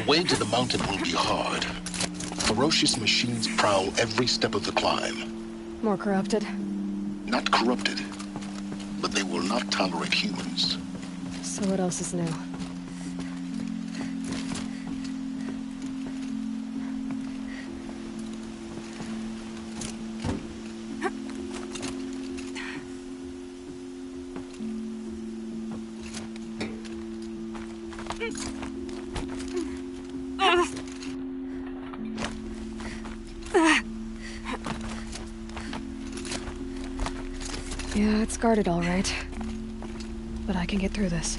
way to the mountain will be hard. Ferocious machines prowl every step of the climb. More corrupted? Not corrupted, but they will not tolerate humans. So what else is new? Yeah, it's guarded all right. But I can get through this.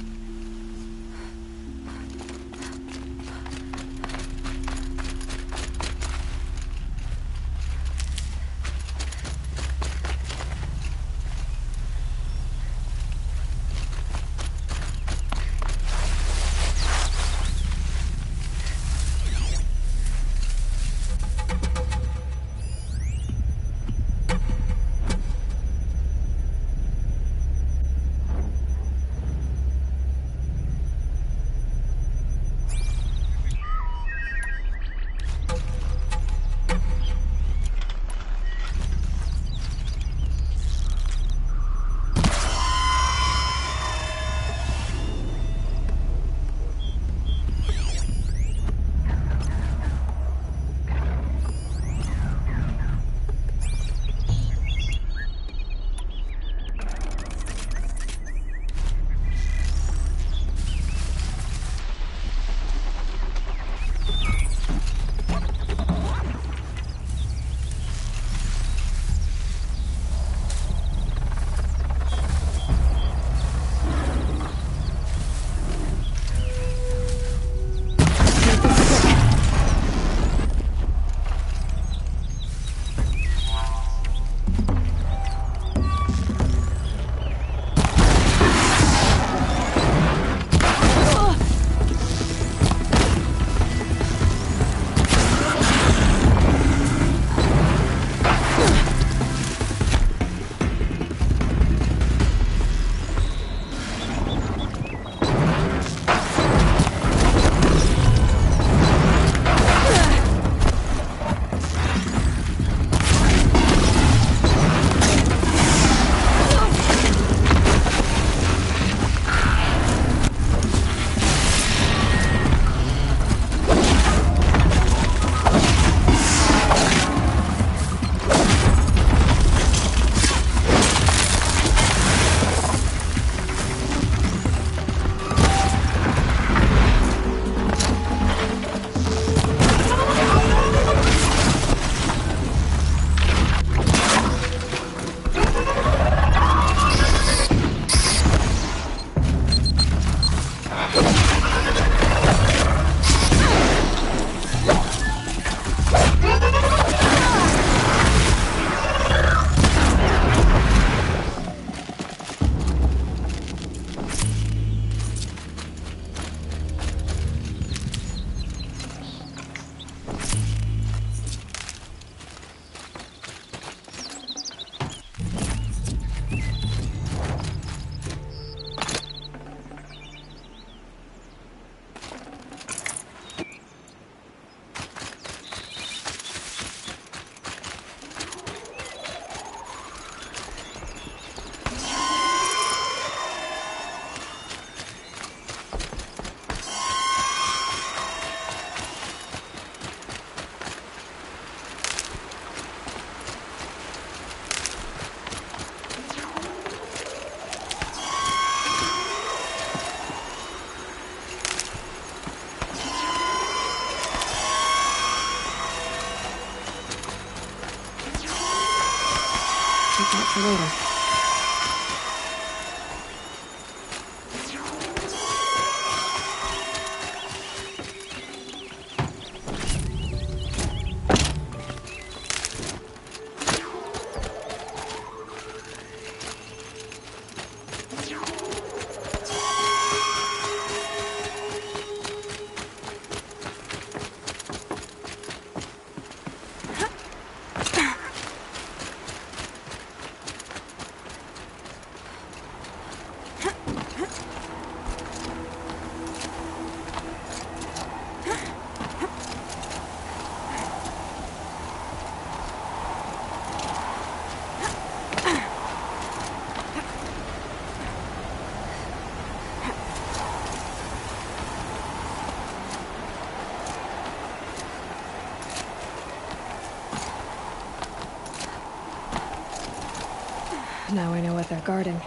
Now I know what they're guarding.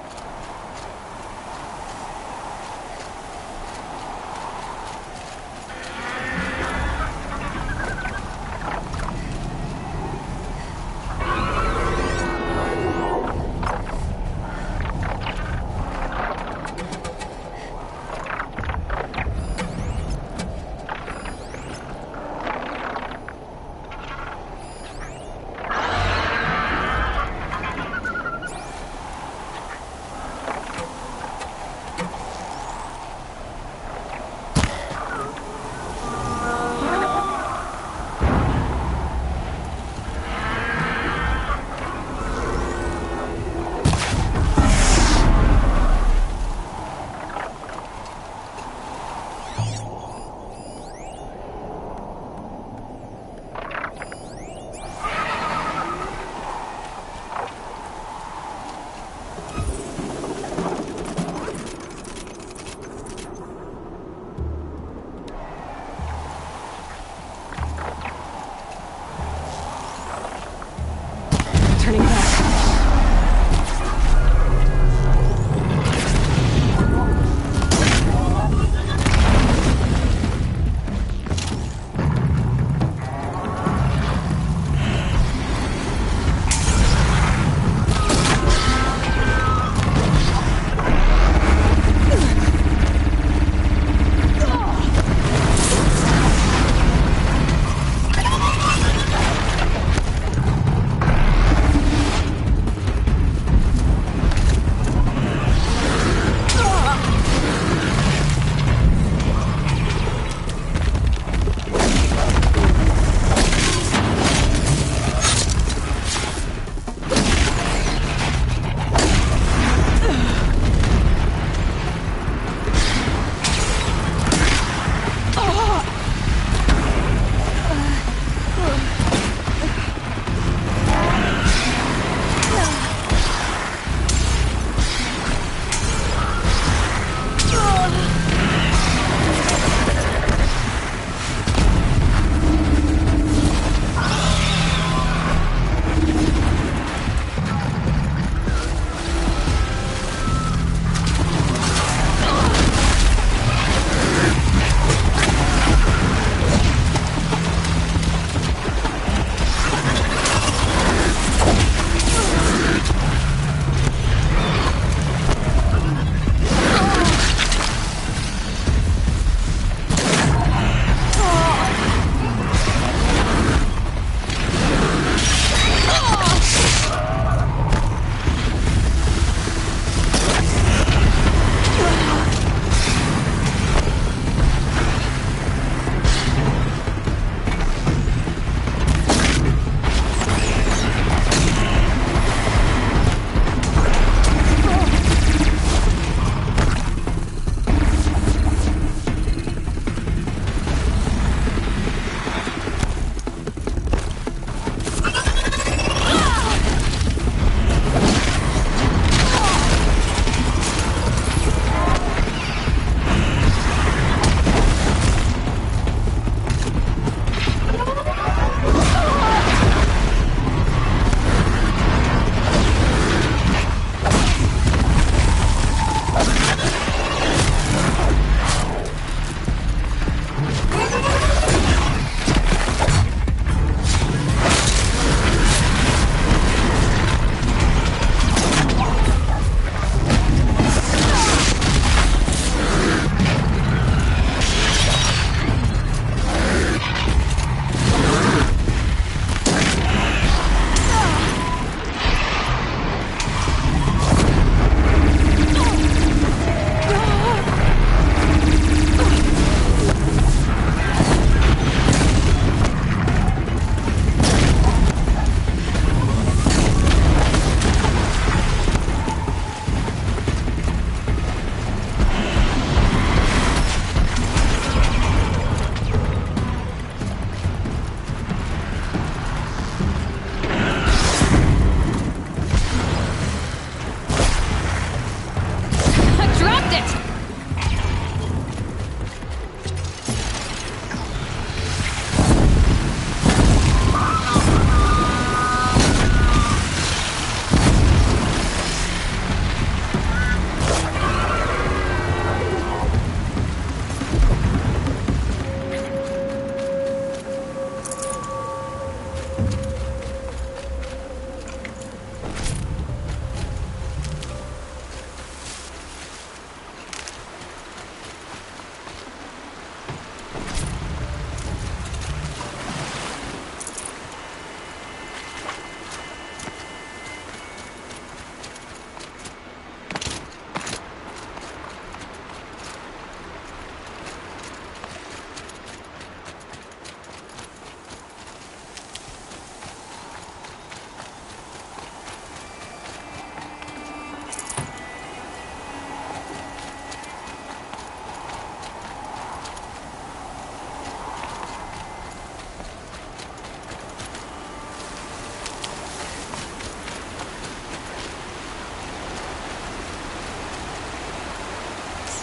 Turning back.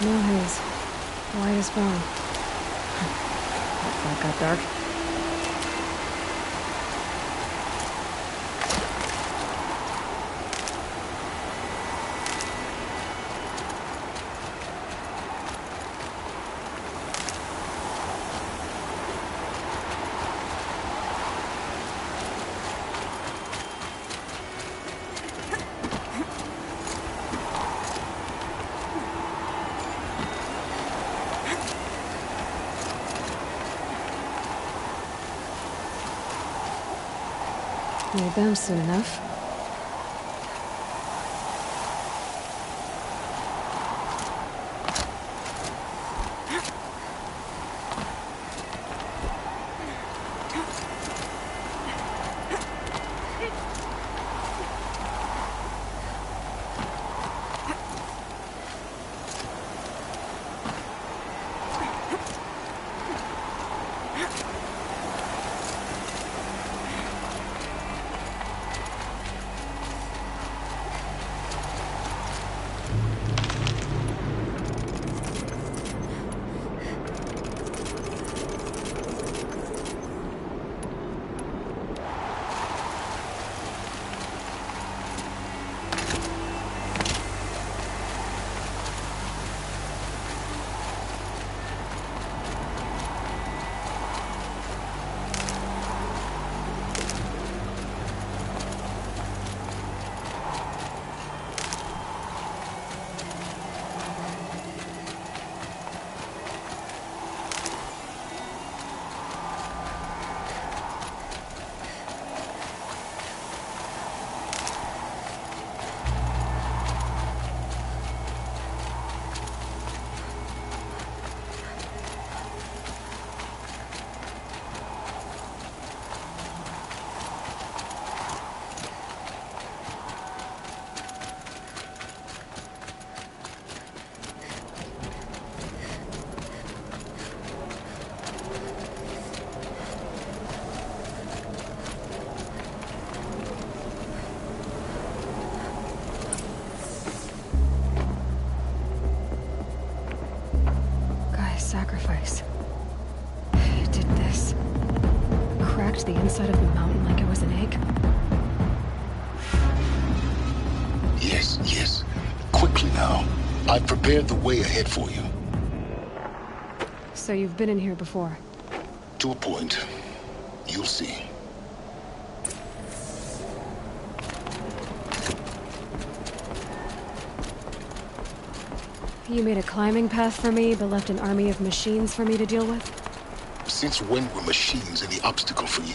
Snow haze. White as bone. That fog got dark. We'll bounce soon enough. Sacrifice. It did this. Cracked the inside of the mountain like it was an egg. Yes, yes. Quickly now. I've prepared the way ahead for you. So you've been in here before? To a point. You'll see. You made a climbing path for me, but left an army of machines for me to deal with? Since when were machines any obstacle for you?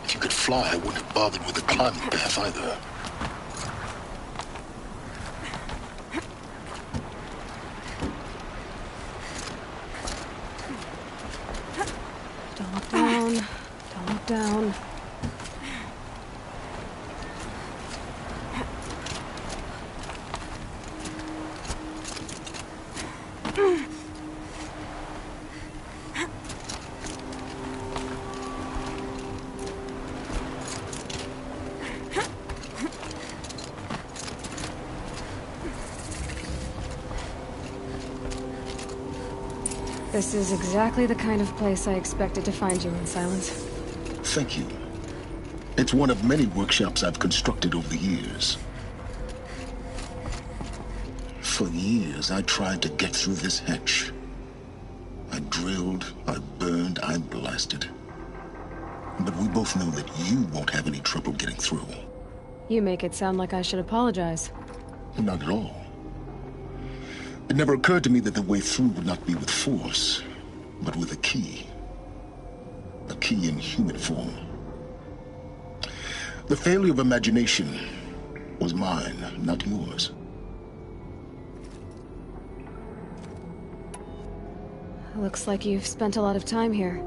If you could fly, I wouldn't have bothered with a climbing path either. Don't look down. Don't look down. This is exactly the kind of place I expected to find you in, Silence. Thank you. It's one of many workshops I've constructed over the years. For years, I tried to get through this hatch. I drilled, I burned, I blasted. But we both know that you won't have any trouble getting through. You make it sound like I should apologize. Not at all. It never occurred to me that the way through would not be with force, but with a key. A key in human form. The failure of imagination was mine, not yours. Looks like you've spent a lot of time here.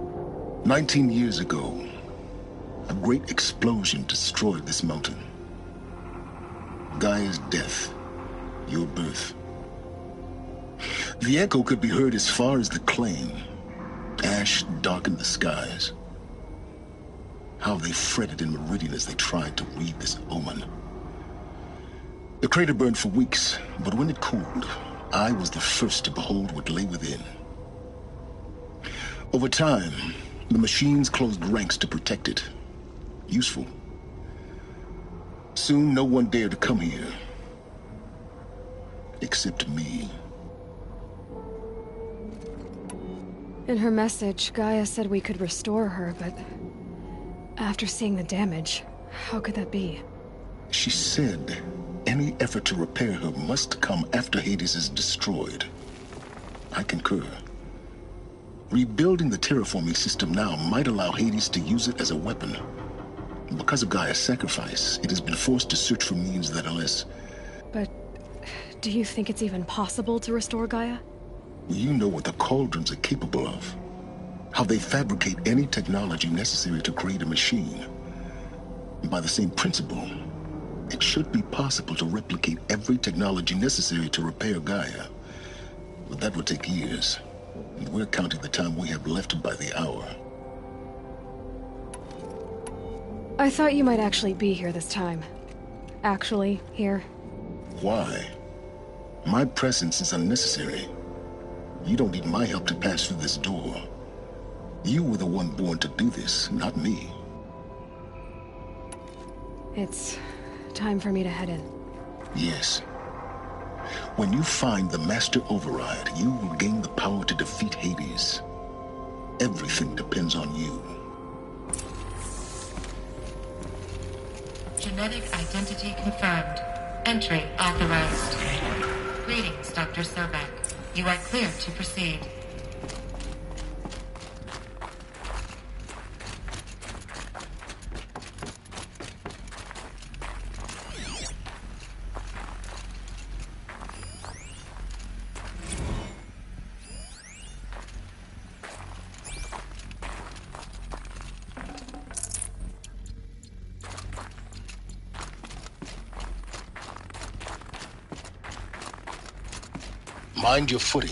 19 years ago, a great explosion destroyed this mountain. Gaia's death, your birth. The echo could be heard as far as the Claim. Ash darkened the skies. How they fretted in Meridian as they tried to read this omen. The crater burned for weeks, but when it cooled, I was the first to behold what lay within. Over time, the machines closed ranks to protect it. Useful. Soon, no one dared to come here. Except me. In her message, Gaia said we could restore her, but... after seeing the damage, how could that be? She said any effort to repair her must come after Hades is destroyed. I concur. Rebuilding the terraforming system now might allow Hades to use it as a weapon. Because of Gaia's sacrifice, it has been forced to search for means that are less... But... do you think it's even possible to restore Gaia? You know what the Cauldrons are capable of. How they fabricate any technology necessary to create a machine. By the same principle, it should be possible to replicate every technology necessary to repair Gaia. But that would take years. And we're counting the time we have left by the hour. I thought you might actually be here this time. Actually, here. Why? My presence is unnecessary. You don't need my help to pass through this door. You were the one born to do this, not me. It's time for me to head in. Yes. When you find the Master Override, you will gain the power to defeat Hades. Everything depends on you. Genetic identity confirmed. Entry authorized. Greetings, Dr. Sobek. You are cleared to proceed. Mind your footing.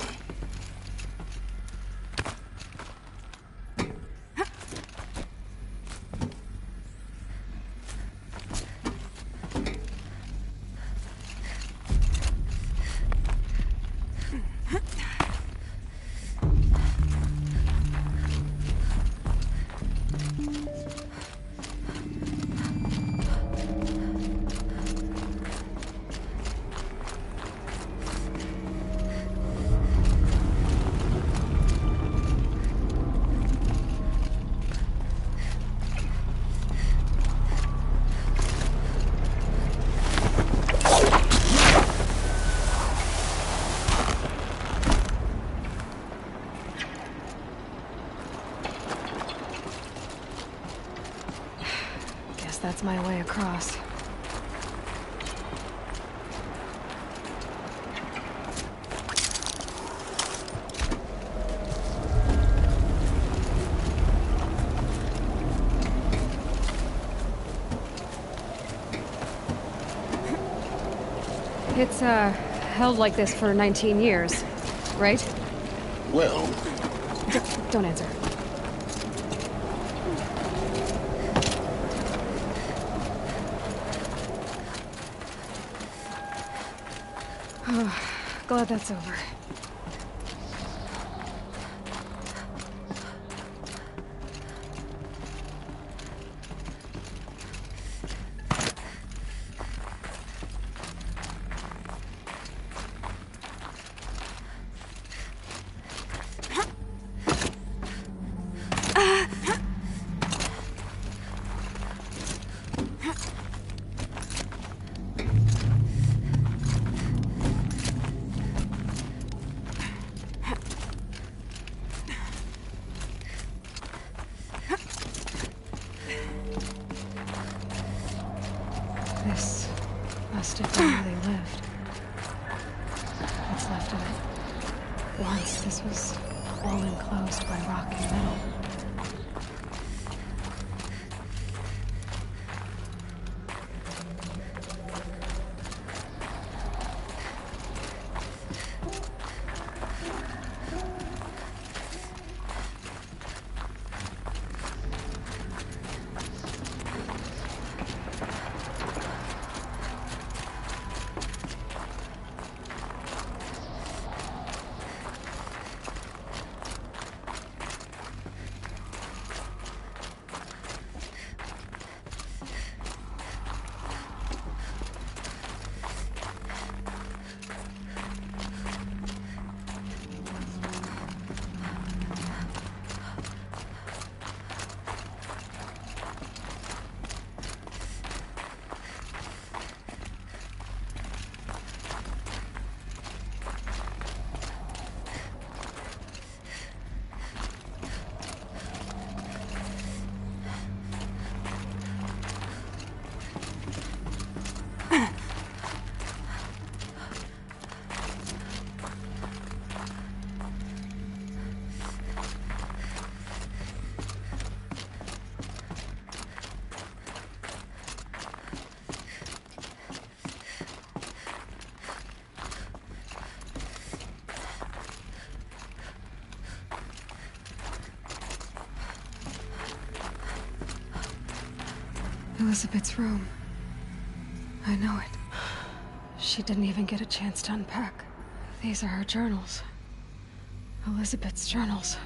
That's my way across. It's, held like this for 19 years, right? Well... Don't answer. Glad that's over. This must have been where they lived. What's left of it. Once this was all enclosed by rock and metal. Elizabeth's room. I know it. She didn't even get a chance to unpack. These are her journals. Elizabeth's journals.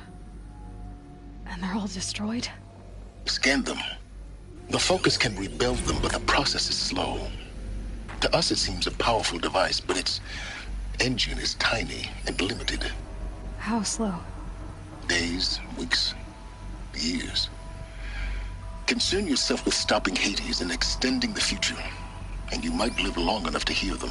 And they're all destroyed? Scan them. The Focus can rebuild them, but the process is slow. To us, it seems a powerful device, but its engine is tiny and limited. How slow? Days, weeks, years. Concern yourself with stopping Hades and extending the future, and you might live long enough to hear them.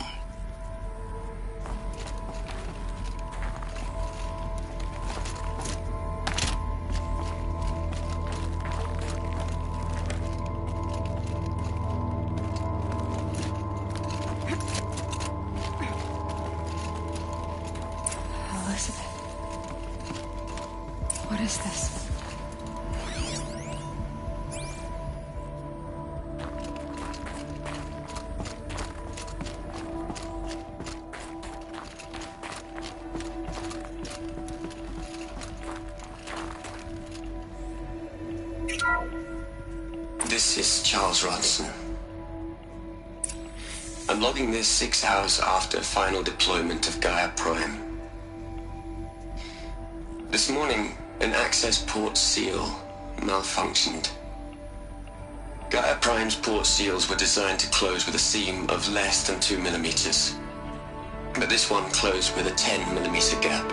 Elizabeth. What is this? This is Charles Ronson. I'm logging this 6 hours after final deployment of Gaia Prime. This morning, an access port seal malfunctioned. Gaia Prime's port seals were designed to close with a seam of less than 2 millimeters. But this one closed with a 10 millimeter gap.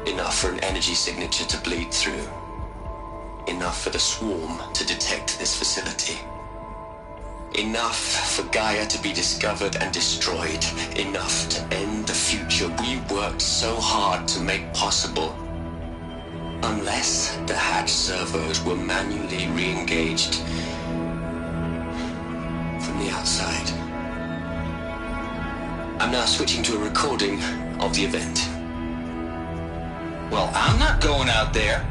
Enough for an energy signature to bleed through. Enough for the swarm to detect this facility. Enough for Gaia to be discovered and destroyed. Enough to end the future we worked so hard to make possible. Unless the hatch servos were manually re-engaged from the outside. I'm now switching to a recording of the event. Well, I'm not going out there.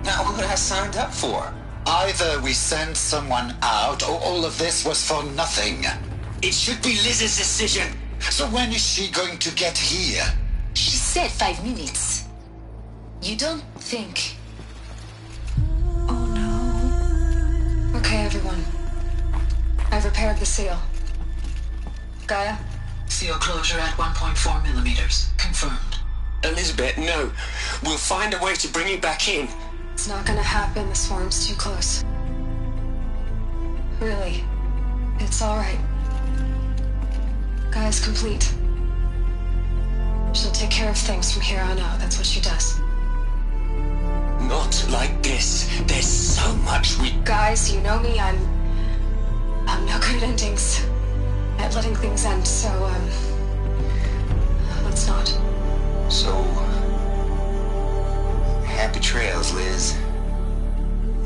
Not what I signed up for. Either we send someone out, or all of this was for nothing. It should be Liz's decision. So when is she going to get here? She said 5 minutes. You don't think... Oh no. Okay, everyone. I've repaired the seal. Gaia? Seal closure at 1.4 millimeters. Confirmed. Elizabeth, no. We'll find a way to bring you back in. It's not gonna happen. The swarm's too close. Really. It's alright. Gaia's complete. She'll take care of things from here on out. That's what she does. Not like this. There's so much we... Guys, you know me. I'm no good at endings. At letting things end, so, let's not. So... happy trails, Liz.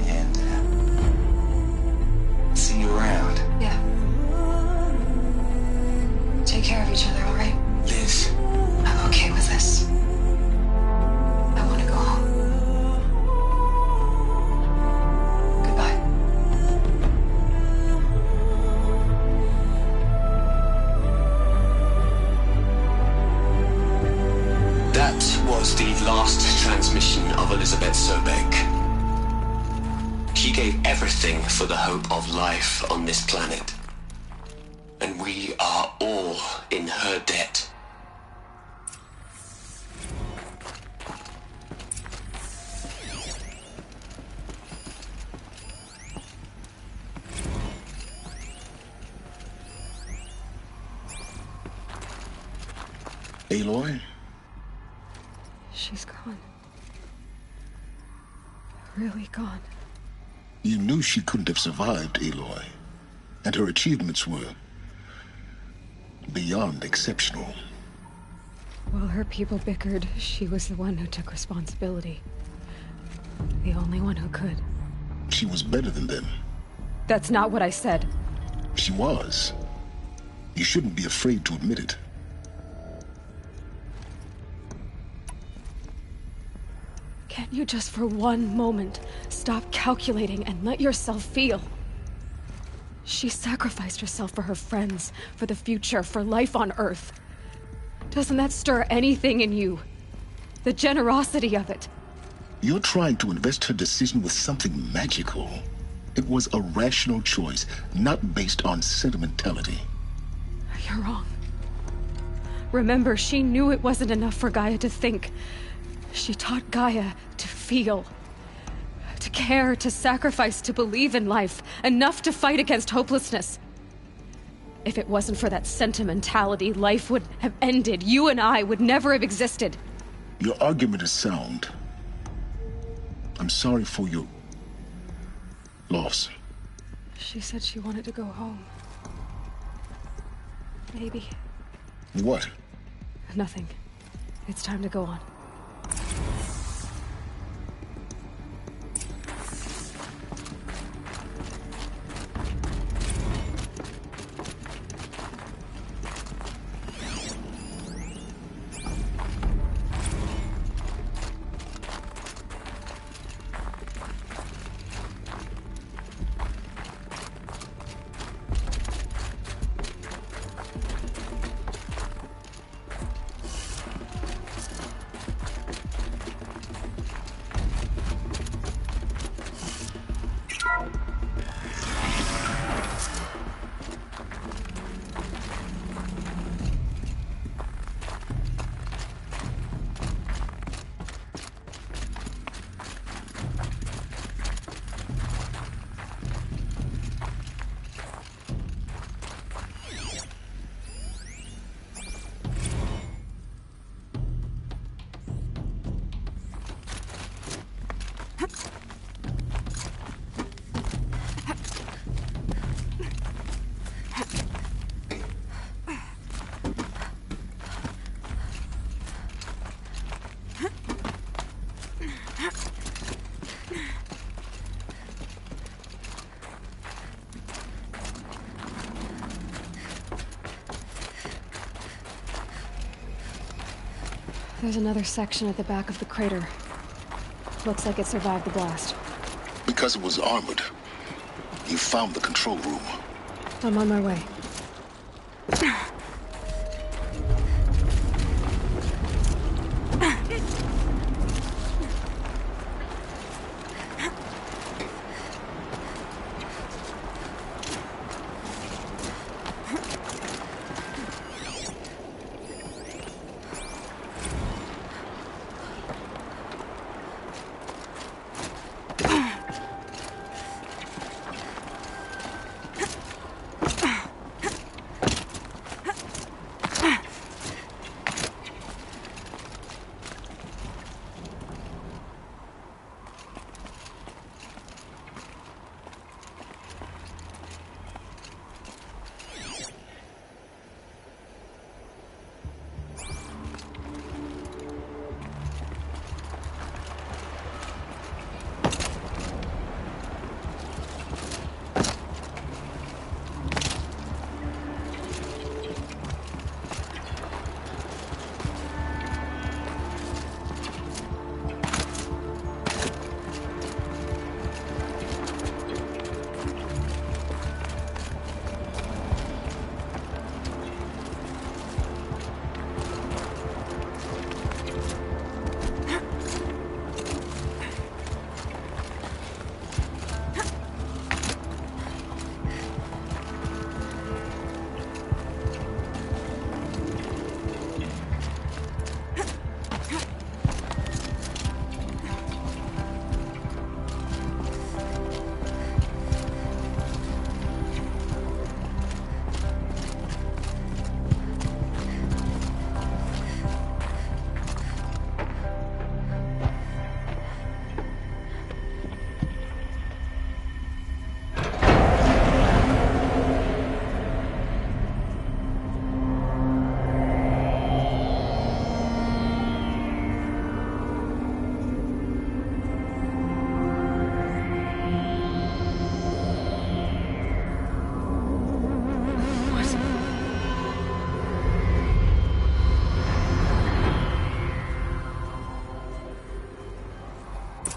And, see you around. Yeah. Take care of each other, alright? Liz. I'm okay with this. I want to go home. Goodbye. That was the last transmission of Elizabeth Sobek. She gave everything for the hope of life on this planet. And we are all in her debt. Aloy? She's gone. Really gone. You knew she couldn't have survived, Aloy. And her achievements were beyond exceptional. While her people bickered, she was the one who took responsibility. The only one who could. She was better than them. That's not what I said. She was. You shouldn't be afraid to admit it. Can't you just for one moment stop calculating and let yourself feel? She sacrificed herself for her friends, for the future, for life on Earth. Doesn't that stir anything in you? The generosity of it. You're trying to invest her decision with something magical. It was a rational choice, not based on sentimentality. You're wrong. Remember, she knew it wasn't enough for Gaia to think. She taught Gaia to feel. To care, to sacrifice, to believe in life. Enough to fight against hopelessness. If it wasn't for that sentimentality, life would have ended. You and I would never have existed. Your argument is sound. I'm sorry for your loss. She said she wanted to go home. Maybe. What? Nothing. It's time to go on. There's another section at the back of the crater. Looks like it survived the blast. Because it was armored. You found the control room. I'm on my way.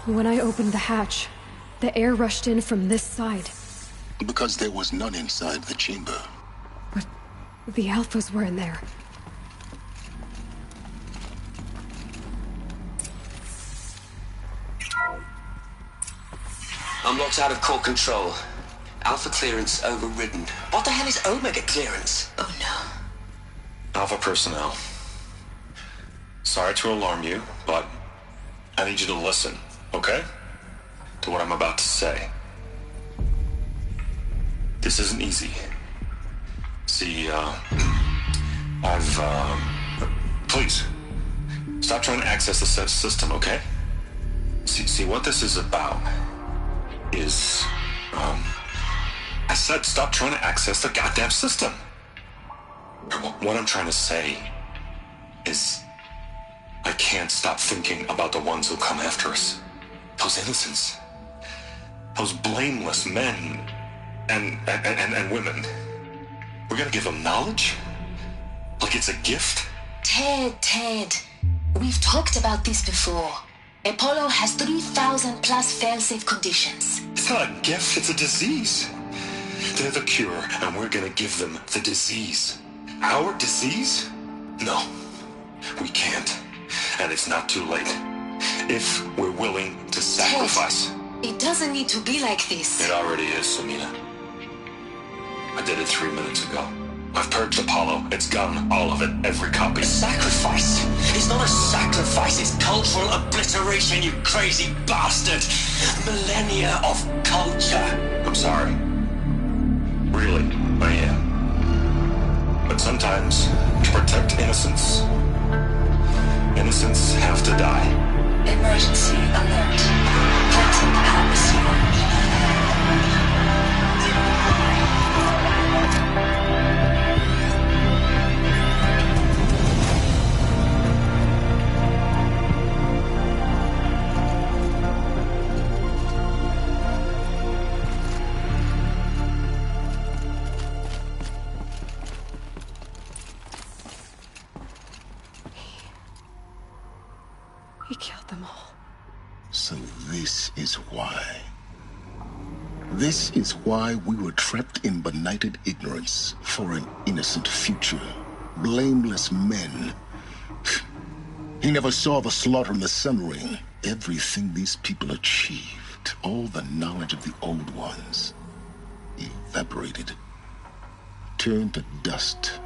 When I opened the hatch, the air rushed in from this side. Because there was none inside the chamber. But the Alphas were in there. A I'm locked out of core control. Alpha clearance overridden. What the hell is Omega clearance? Oh no. Alpha personnel. Sorry to alarm you, but I need you to listen, okay? To what I'm about to say. This isn't easy. See, please, stop trying to access the system, okay? See, what this is about is, I said stop trying to access the goddamn system. What I'm trying to say is, I can't stop thinking about the ones who come after us. Those innocents. Those blameless men and women. We're gonna give them knowledge? Like it's a gift? Ted. We've talked about this before. Apollo has 3,000 plus fail-safe conditions. It's not a gift, it's a disease. They're the cure, and we're gonna give them the disease. Our disease? No, we can't. And it's not too late. If we're willing to sacrifice. Ted, it doesn't need to be like this. It already is, Samina. I did it 3 minutes ago. I've purged Apollo. It's gone. All of it. Every copy. Sacrifice? It's not a sacrifice, it's cultural obliteration, you crazy bastard! Millennia of culture! I'm sorry. Really, I am. But sometimes, to protect innocence, innocents have to die. Emergency alert. Platinum atmosphere. He killed them all. So this is why. This is why we were trapped in benighted ignorance for an innocent future. Blameless men. He never saw the slaughter in the Sun Ring. Everything these people achieved, all the knowledge of the old ones, evaporated, turned to dust,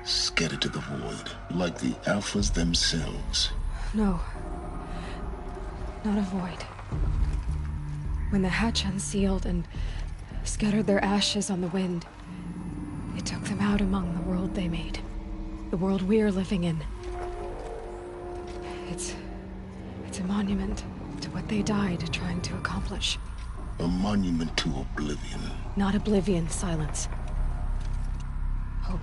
scattered to the void, like the Alphas themselves. No. Not a void. When the hatch unsealed and scattered their ashes on the wind, it took them out among the world they made. The world we're living in. It's a monument to what they died trying to accomplish. A monument to oblivion. Not oblivion, silence. Hope.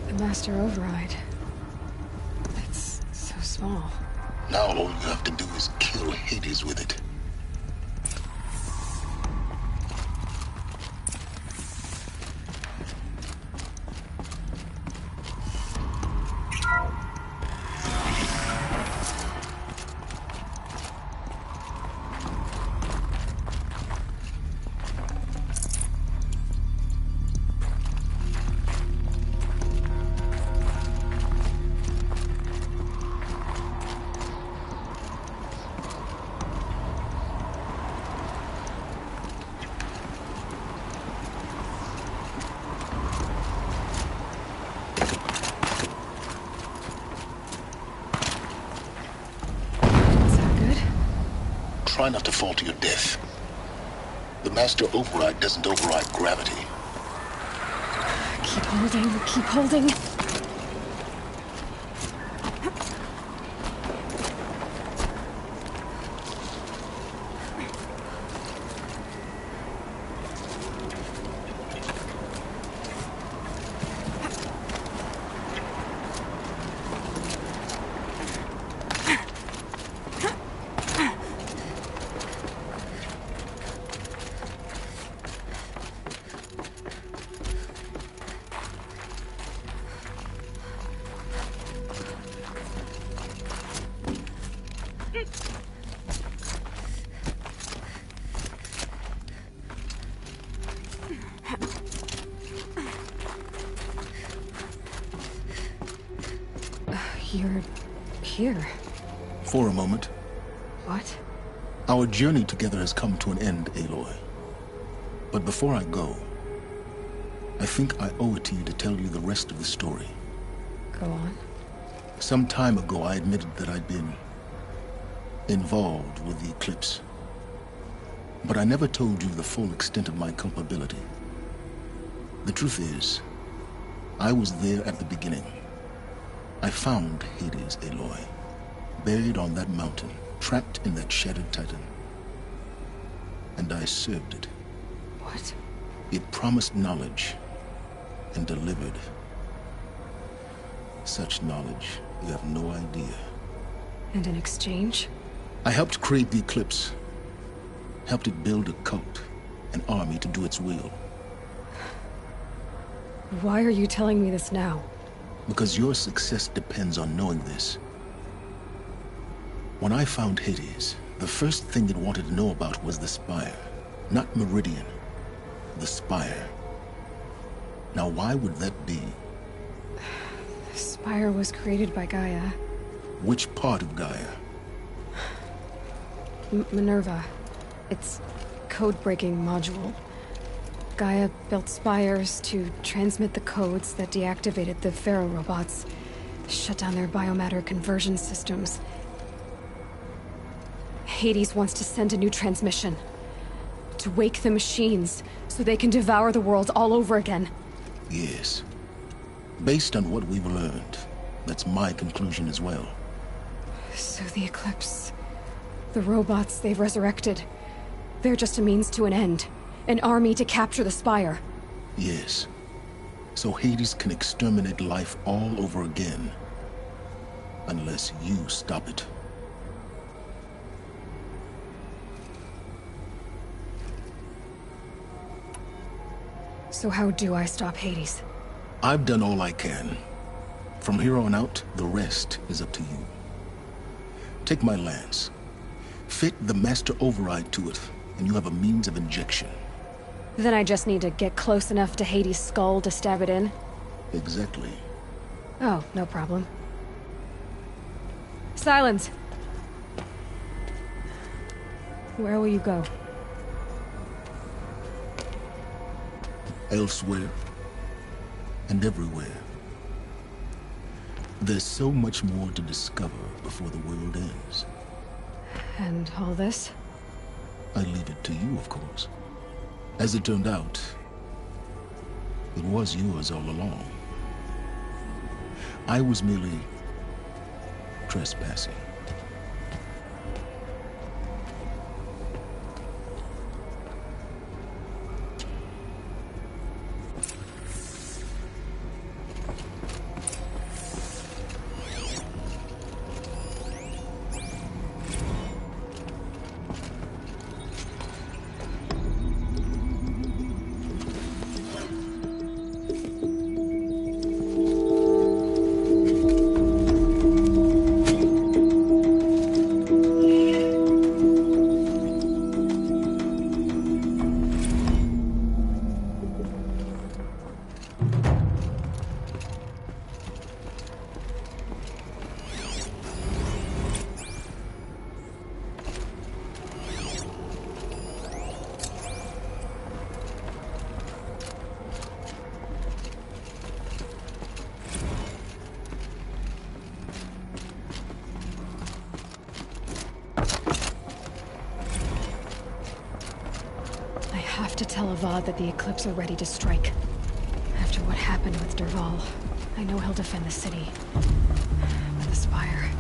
The Master Override. It's so small. Now all you have to do is kill Hades with it. Try not to fall to your death. The Master Override doesn't override gravity. Keep holding, keep holding. You're here. For a moment. What? Our journey together has come to an end, Aloy. But before I go, I think I owe it to you to tell you the rest of the story. Go on. Some time ago, I admitted that I'd been involved with the Eclipse. But I never told you the full extent of my culpability. The truth is, I was there at the beginning. I found Hades, Aloy, buried on that mountain, trapped in that shattered titan. And I served it. What? It promised knowledge and delivered. Such knowledge, you have no idea. And in exchange? I helped create the Eclipse. Helped it build a cult, an army to do its will. Why are you telling me this now? Because your success depends on knowing this. When I found Hades, the first thing it wanted to know about was the Spire. Not Meridian. The Spire. Now why would that be? The Spire was created by Gaia. Which part of Gaia? Minerva. Its code-breaking module. Gaia built spires to transmit the codes that deactivated the Pharaoh robots, shut down their biomatter conversion systems. Hades wants to send a new transmission. To wake the machines, so they can devour the world all over again. Yes. Based on what we've learned, that's my conclusion as well. So the Eclipse... the robots they've resurrected... they're just a means to an end. An army to capture the Spire. Yes. So Hades can exterminate life all over again. Unless you stop it. So how do I stop Hades? I've done all I can. From here on out, the rest is up to you. Take my lance. Fit the Master Override to it, and you have a means of injection. Then I just need to get close enough to Hades' skull to stab it in? Exactly. Oh, no problem. Silence! Where will you go? Elsewhere. And everywhere. There's so much more to discover before the world ends. And all this? I leave it to you, of course. As it turned out, it was yours all along. I was merely trespassing. I have to tell Avad that the Eclipse are ready to strike. After what happened with Dervahl, I know he'll defend the city. But the Spire...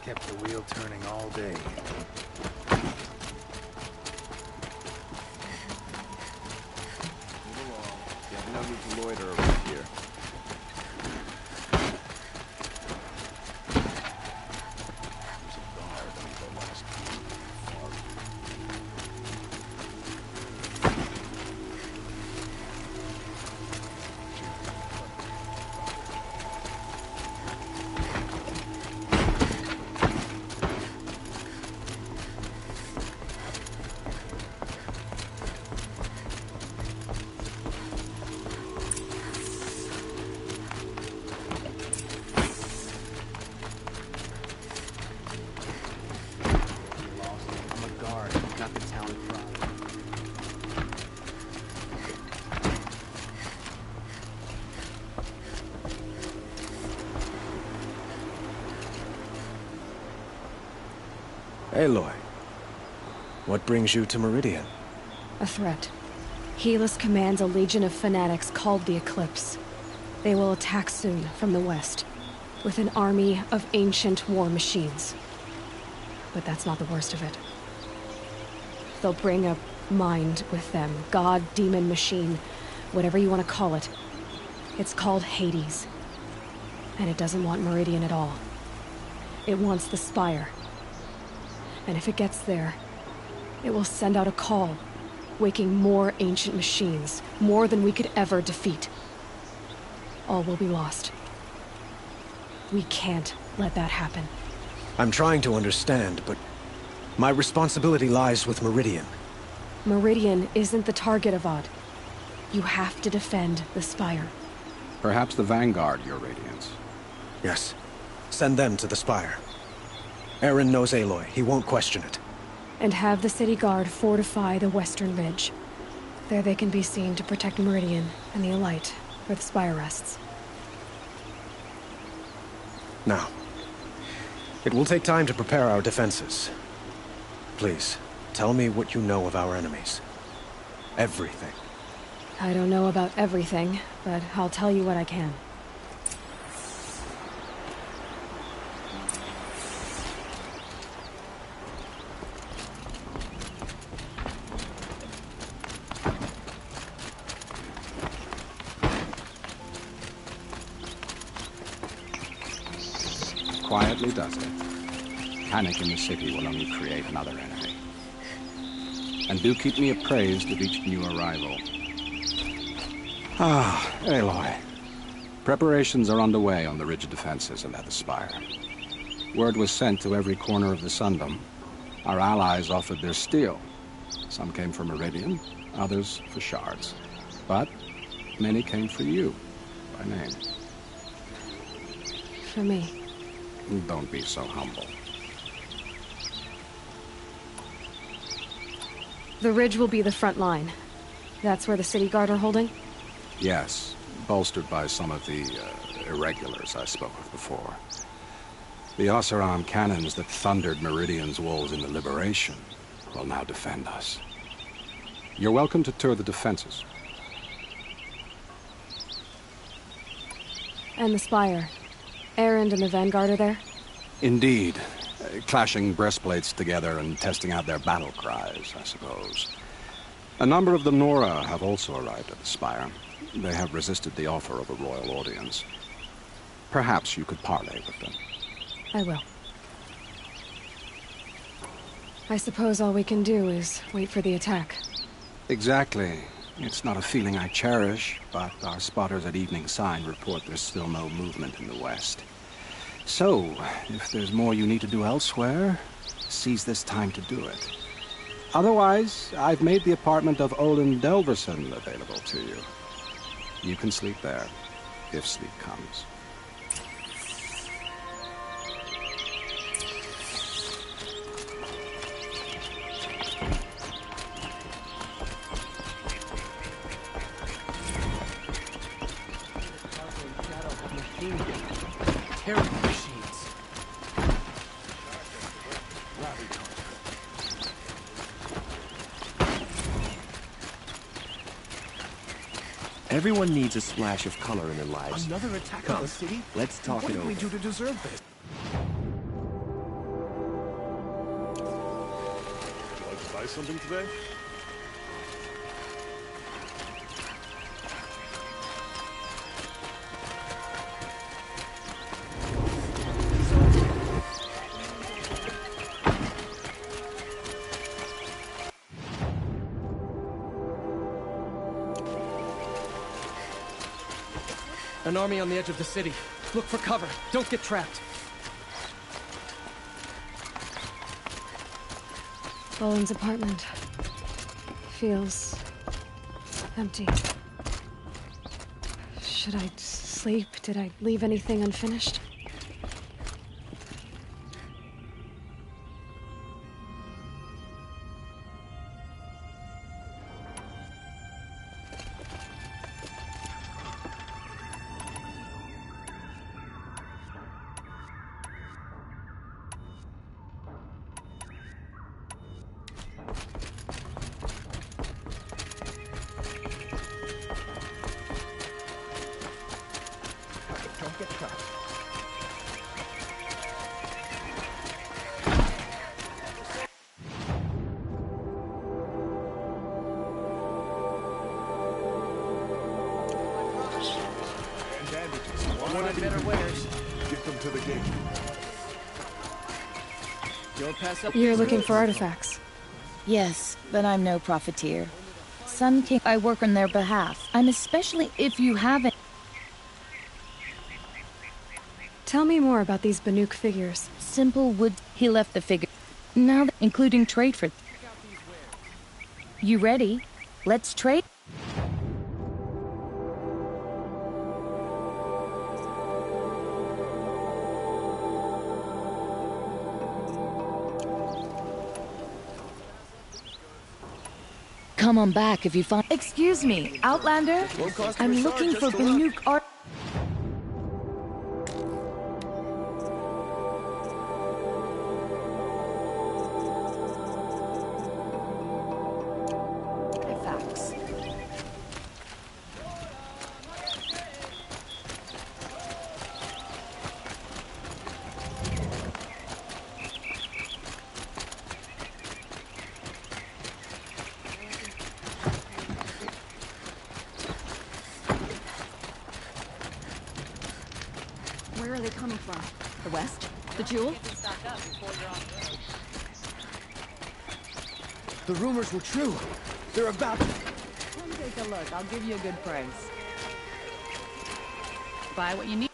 kept the wheel turning all day. Move along. You have no need to loiter around here. There's a guard on the last far. Not the town crowd. Aloy, what brings you to Meridian? A threat. Helis commands a legion of fanatics called the Eclipse. They will attack soon from the west, with an army of ancient war machines. But that's not the worst of it. They'll bring a mind with them. God, demon, machine, whatever you want to call it. It's called Hades. And it doesn't want Meridian at all. It wants the Spire. And if it gets there, it will send out a call, waking more ancient machines, more than we could ever defeat. All will be lost. We can't let that happen. I'm trying to understand, but my responsibility lies with Meridian. Meridian isn't the target, Avad. You have to defend the Spire. Perhaps the Vanguard, Your Radiance. Yes. Send them to the Spire. Eren knows Aloy. He won't question it. And have the city guard fortify the western ridge. There they can be seen to protect Meridian and the Elite, where the Spire rests. Now, it will take time to prepare our defenses. Please, tell me what you know of our enemies. Everything. I don't know about everything, but I'll tell you what I can. Quietly does it. Panic in the city will only create another enemy. And do keep me appraised of each new arrival. Ah, Aloy. Preparations are underway on the ridge defenses and at the Spire. Word was sent to every corner of the Sundom. Our allies offered their steel. Some came for Meridian, others for shards. But many came for you, by name. For me. Don't be so humble. The ridge will be the front line. That's where the city guard are holding? Yes, bolstered by some of the irregulars I spoke of before. The Oseram cannons that thundered Meridian's walls in the Liberation will now defend us. You're welcome to tour the defenses. And the Spire. Erend and the Vanguard are there? Indeed. Clashing breastplates together and testing out their battle cries, I suppose. A number of the Nora have also arrived at the Spire. They have resisted the offer of a royal audience. Perhaps you could parley with them. I will. I suppose all we can do is wait for the attack. Exactly. It's not a feeling I cherish, but our spotters at Evening Sign report there's still no movement in the west. So, if there's more you need to do elsewhere, seize this time to do it. Otherwise, I've made the apartment of Olin Delverson available to you. You can sleep there, if sleep comes. Terrible machines. Everyone needs a splash of color in their lives. Another attack on the city? Let's talk it over. What did we do to deserve this? something today? An army on the edge of the city. Look for cover. Don't get trapped. Bowen's apartment feels empty. Should I sleep? Did I leave anything unfinished? You're looking for artifacts. Yes, but I'm no profiteer. Sun King, I work on their behalf. I'm especially if you haven't. Tell me more about these Banuk figures. Simple wood. He left the figure. Now, including trade for. You ready? Let's trade. Come on back if you find. Excuse me, Outlander? I'm looking for Banuk art. Artifacts. Where are they coming from? The west? The jewel? The rumors were true. They're about to... Come take a look. I'll give you a good price. Buy what you need.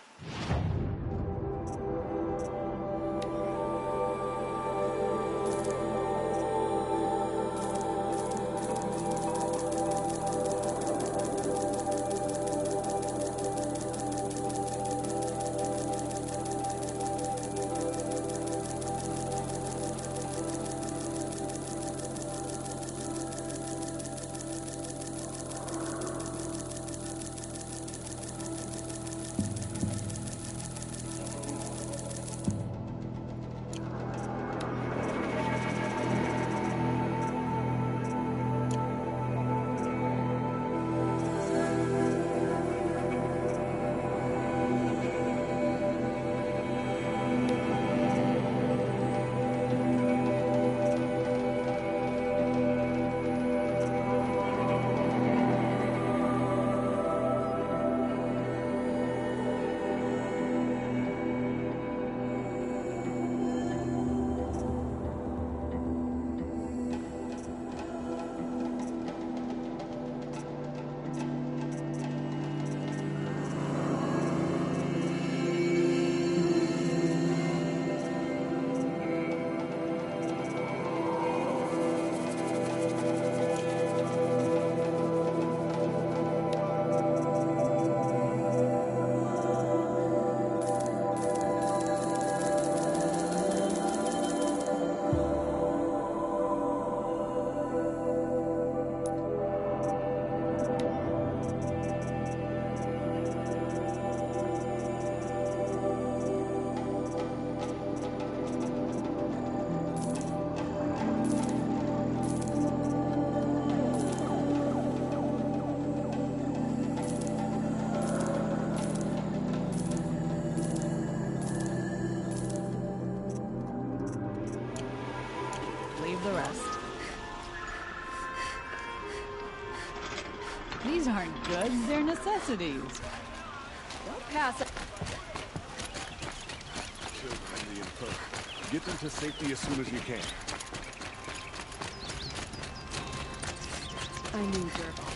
Leave the rest. These aren't goods, they're necessities. Don't pass it. Children and the infirm. Get them to safety as soon as you can. I knew Durval.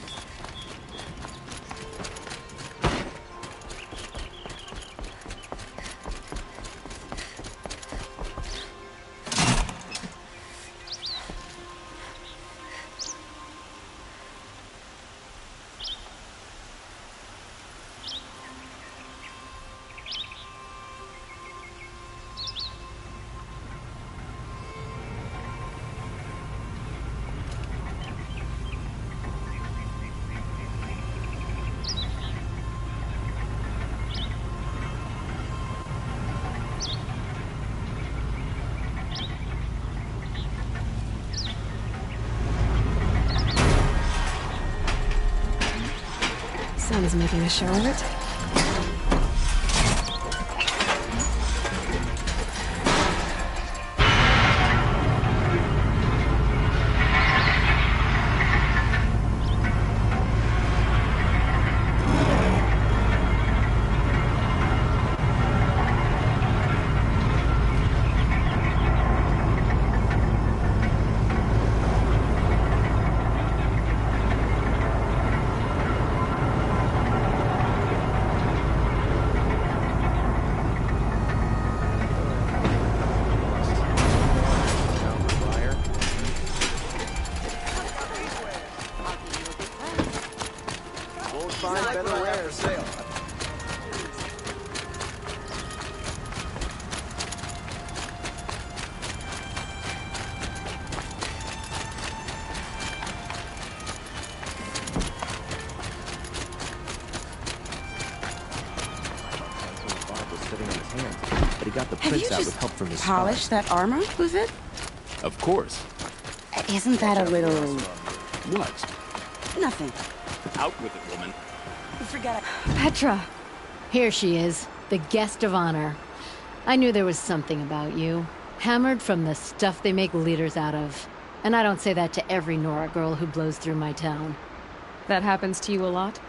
Son's making a show of it. Polish that armor with it? Of course. Isn't that a little... What? Nothing. Out with it, woman. Forget it. Petra! Here she is, the guest of honor. I knew there was something about you. Hammered from the stuff they make leaders out of. And I don't say that to every Nora girl who blows through my town. That happens to you a lot?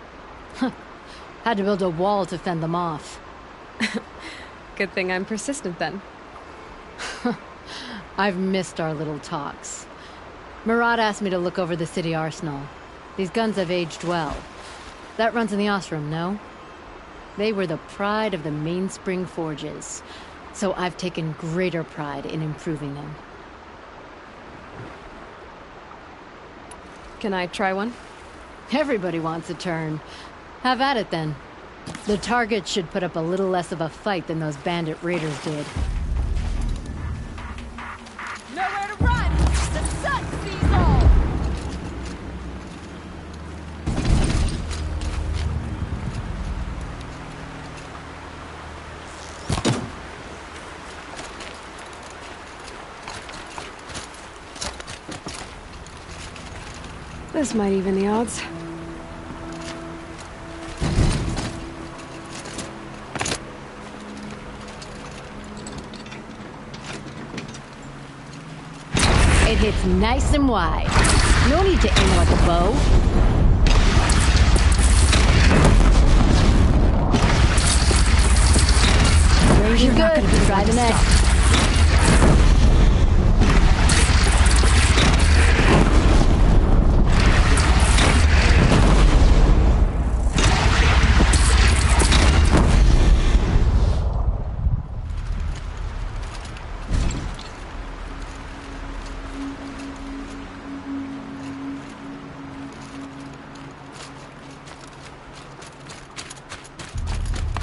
Had to build a wall to fend them off. Good thing I'm persistent then. I've missed our little talks. Murad asked me to look over the city arsenal. These guns have aged well. That runs in the Ostrom, no? They were the pride of the Mainspring Forges, so I've taken greater pride in improving them. Can I try one? Everybody wants a turn. Have at it then. The target should put up a little less of a fight than those bandit raiders did. Nowhere to run! The sun sees all! This might even the odds. It hits nice and wide. No need to aim like a bow. Range is good. Try the next.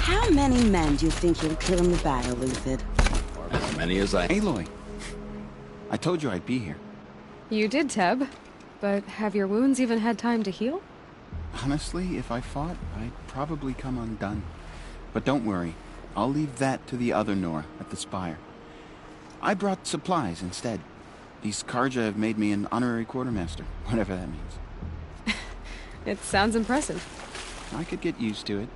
How many men do you think you'll kill in the battle, Luthid? As many as I... Aloy, I told you I'd be here. You did, Teb. But have your wounds even had time to heal? Honestly, if I fought, I'd probably come undone. But don't worry, I'll leave that to the other Nora at the Spire. I brought supplies instead. These Karja have made me an honorary quartermaster, whatever that means. It sounds impressive. I could get used to it.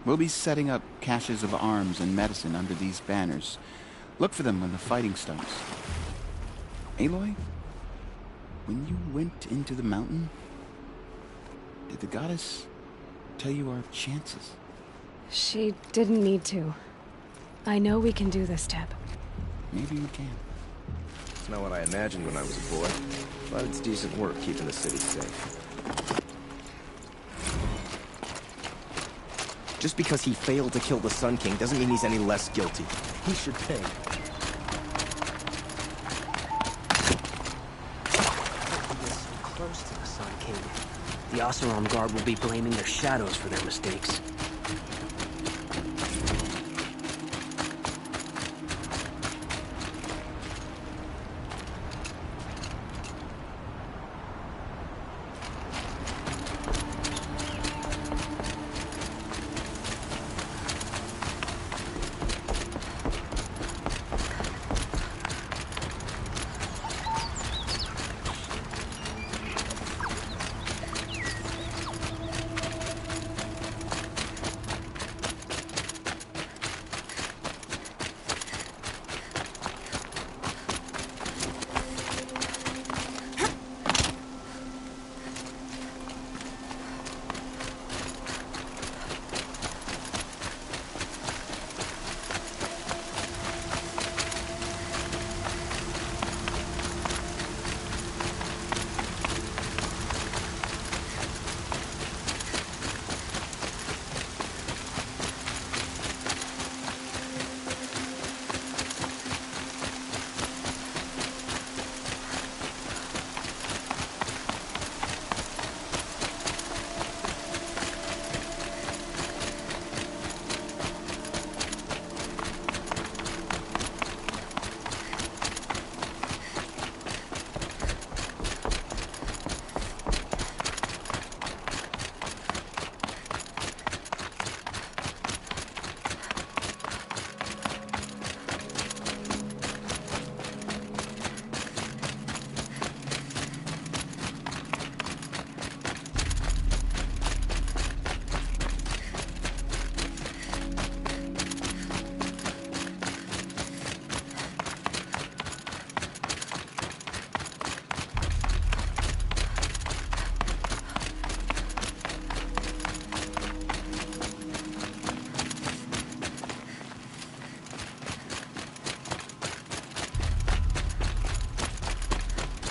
We'll be setting up caches of arms and medicine under these banners. Look for them when the fighting starts. Aloy, when you went into the mountain, Did the goddess tell you our chances? She didn't need to. I know we can do this, Teb. Maybe we can. It's not what I imagined when I was a boy, but it's decent work keeping the city safe. Just because he failed to kill the Sun King doesn't mean he's any less guilty. He should pay. We get so close to the Sun King. The Oseram Guard will be blaming their shadows for their mistakes.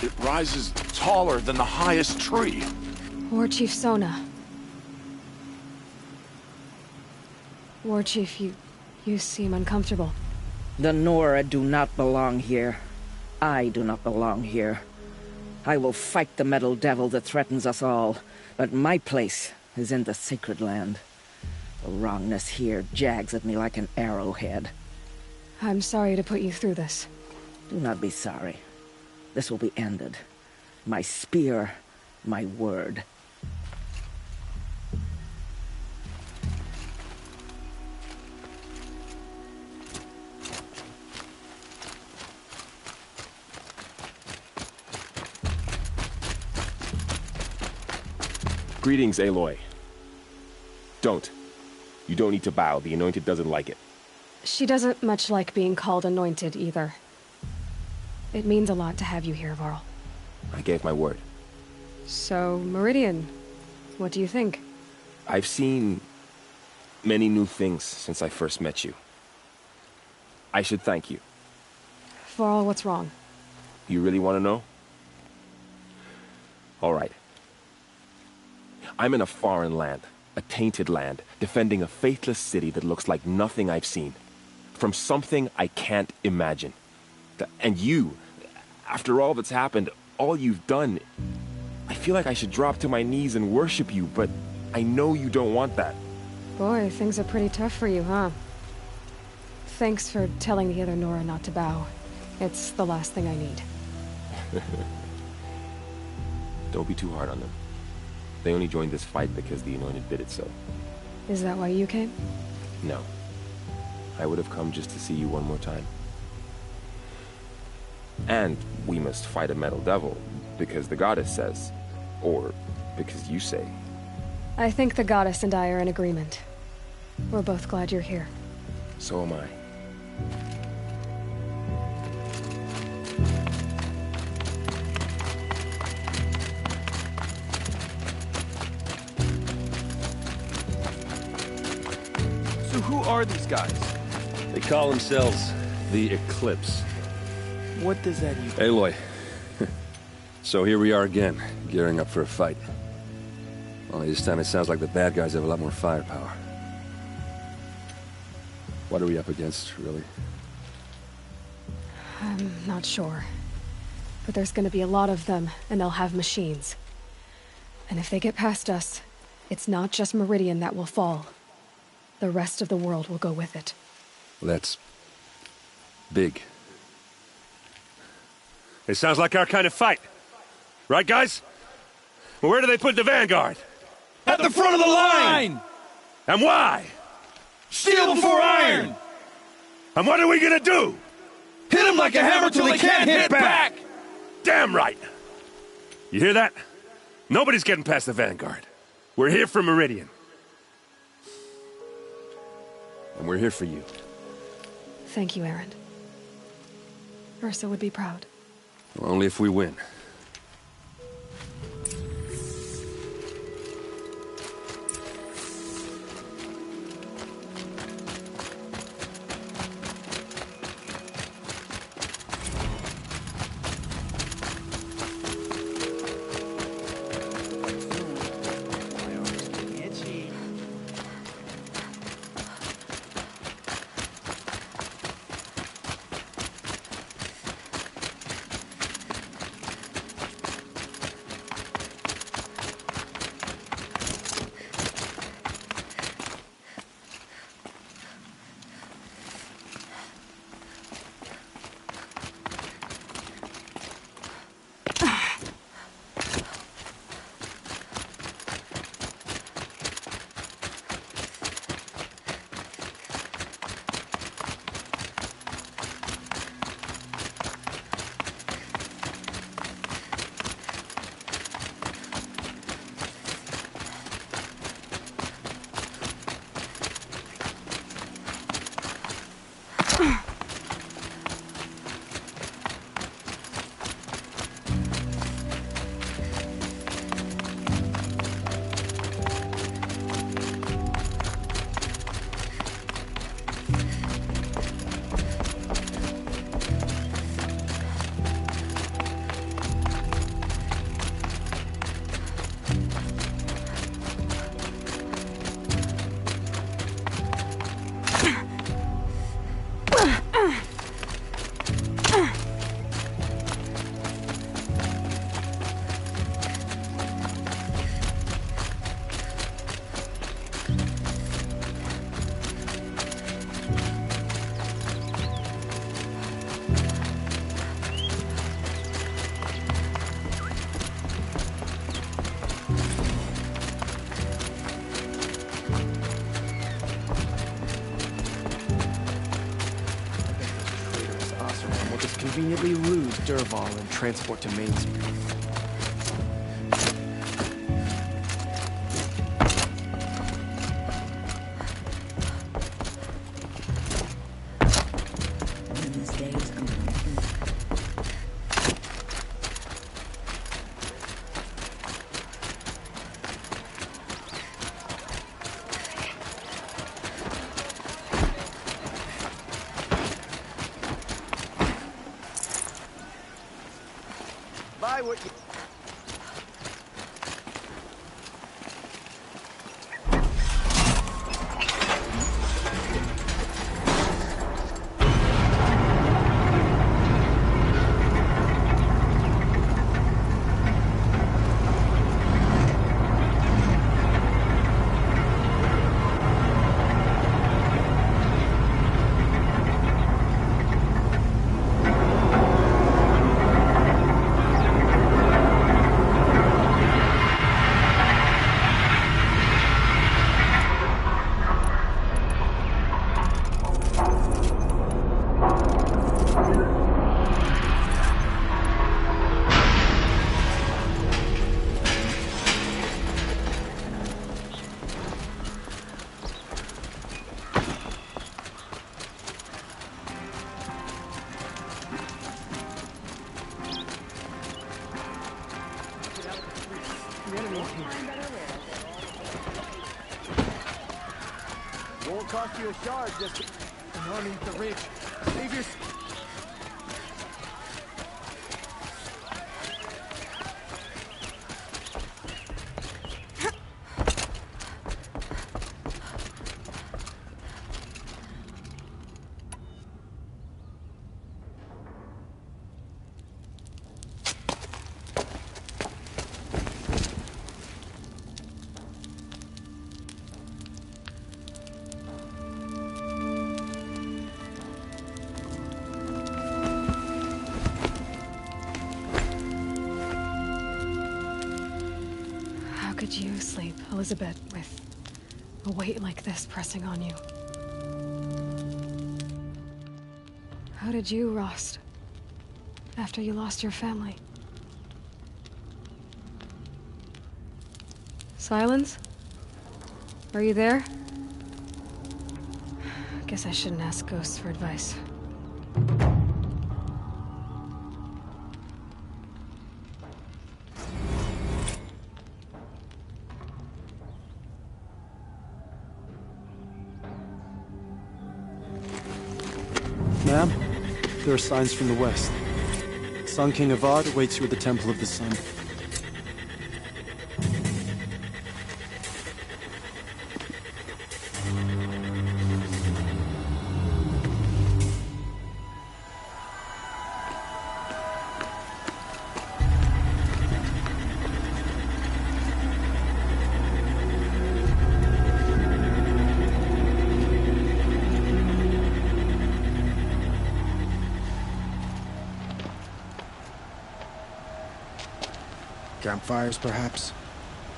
It rises taller than the highest tree. War Chief Sona. War Chief, you seem uncomfortable. The Nora do not belong here. I do not belong here. I will fight the metal devil that threatens us all, but my place is in the sacred land. The wrongness here jags at me like an arrowhead. I'm sorry to put you through this. Do not be sorry. This will be ended. My spear, my word. Greetings, Aloy. Don't. You don't need to bow. The Anointed doesn't like it. She doesn't much like being called Anointed, either. It means a lot to have you here, Varl. I gave my word. So, Meridian, what do you think? I've seen many new things since I first met you. I should thank you. Varl, what's wrong? You really want to know? All right. I'm in a foreign land, a tainted land, defending a faithless city that looks like nothing I've seen. From something I can't imagine. And you, after all that's happened, all you've done, I feel like I should drop to my knees and worship you, but I know you don't want that. Boy, things are pretty tough for you, huh? Thanks for telling the other Nora not to bow. It's the last thing I need. Don't be too hard on them. They only joined this fight because the Anointed did it so. Is that why you came? No. I would have come just to see you one more time. And we must fight a metal devil, because the goddess says. Or because you say. I think the goddess and I are in agreement. We're both glad you're here. So am I. are these guys? They call themselves the Eclipse. What does that even... Aloy. So here we are again, gearing up for a fight. Only this time it sounds like the bad guys have a lot more firepower. What are we up against, really? I'm not sure. But there's gonna be a lot of them, and they'll have machines. And if they get past us, it's not just Meridian that will fall. The rest of the world will go with it. Well, that's... big. It sounds like our kind of fight. Right, guys? Well, where do they put the Vanguard? At the front of the line! And why? Steel before iron! And what are we gonna do? Hit them like a hammer till they can't hit back! Damn right! You hear that? Nobody's getting past the Vanguard. We're here for Meridian. And we're here for you. Thank you, Erend. Ursa would be proud. Well, only if we win. Conveniently lose Dervahl and transport to Main Street. Buy what you... cost you a shard just to... An army at the ridge. Save your... How could you sleep, Elizabeth, with a weight like this pressing on you? How did you, Rost, after you lost your family? Silence? Are you there? Guess I shouldn't ask ghosts for advice. Ma'am, there are signs from the west. Sun King Avad awaits you at the Temple of the Sun. Campfires, perhaps?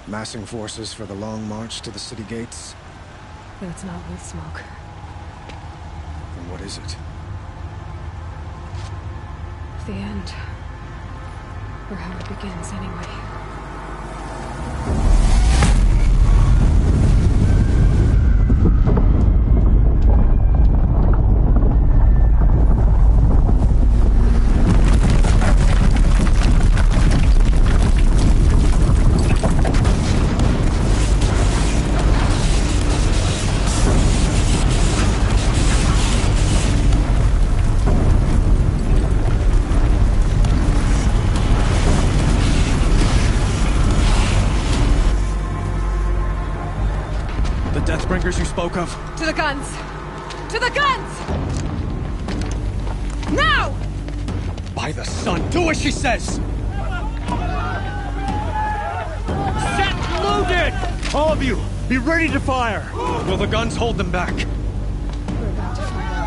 Massing forces for the long march to the city gates? That's not with smoke. Then what is it? The end. Or how it begins, anyway. Deathbringers you spoke of? To the guns! To the guns! Now! By the sun, do as she says! Set loaded! All of you, be ready to fire! Will the guns hold them back? We're about to find out.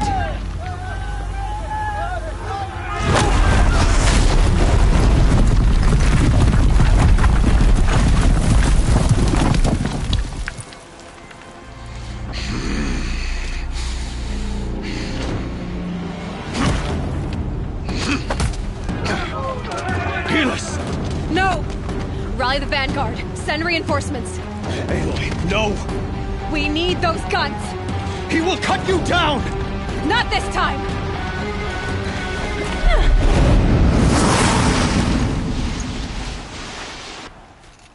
No! Rally the Vanguard. Send reinforcements. Aloy, no! We need those guns! He will cut you down! Not this time!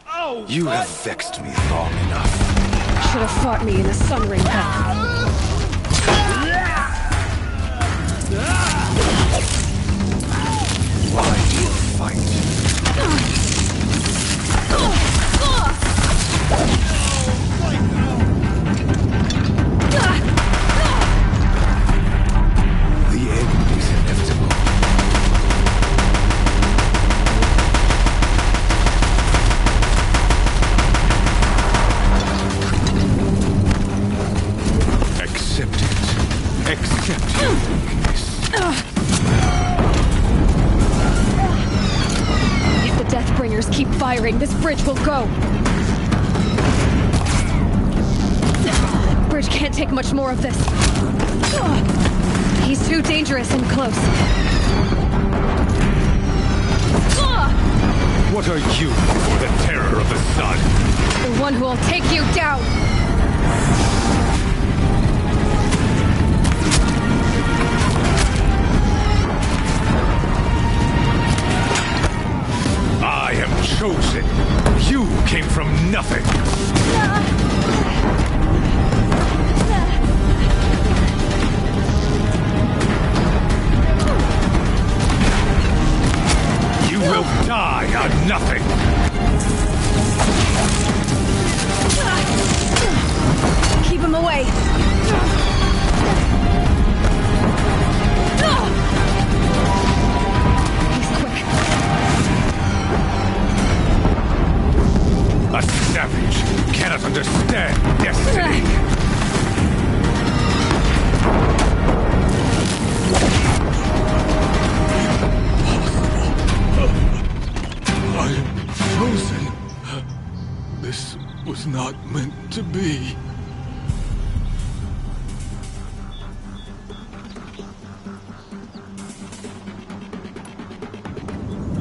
Oh! You have vexed me long enough. Should have fought me in the Sun Ring battle. Why do you fight? The end is inevitable. Accept it. Accept your weakness. If the Deathbringers keep firing, this bridge will go. Bridge can't take much more of this. He's too dangerous and close. What are you for the terror of the sun? The one who will take you down! I am chosen. You came from nothing. not meant to be.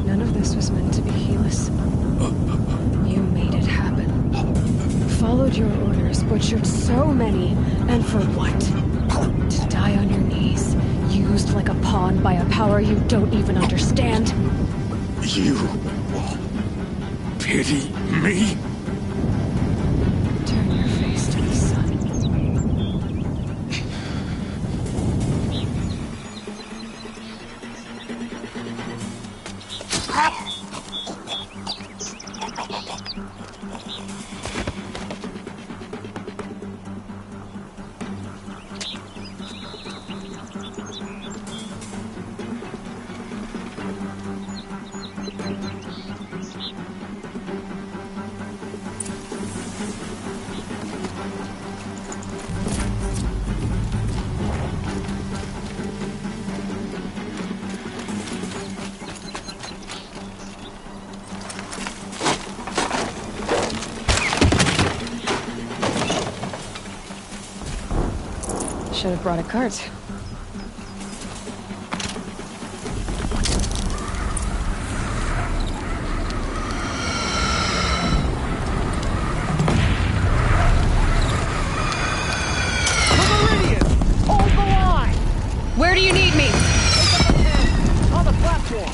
None of this was meant to be, Helis. You made it happen. Followed your orders, butchered so many, and for what? To die on your knees, used like a pawn by a power you don't even understand. You pity me? Turn your face to the sun. Should have brought a cart. Hold the line! Where do you need me? On the platform!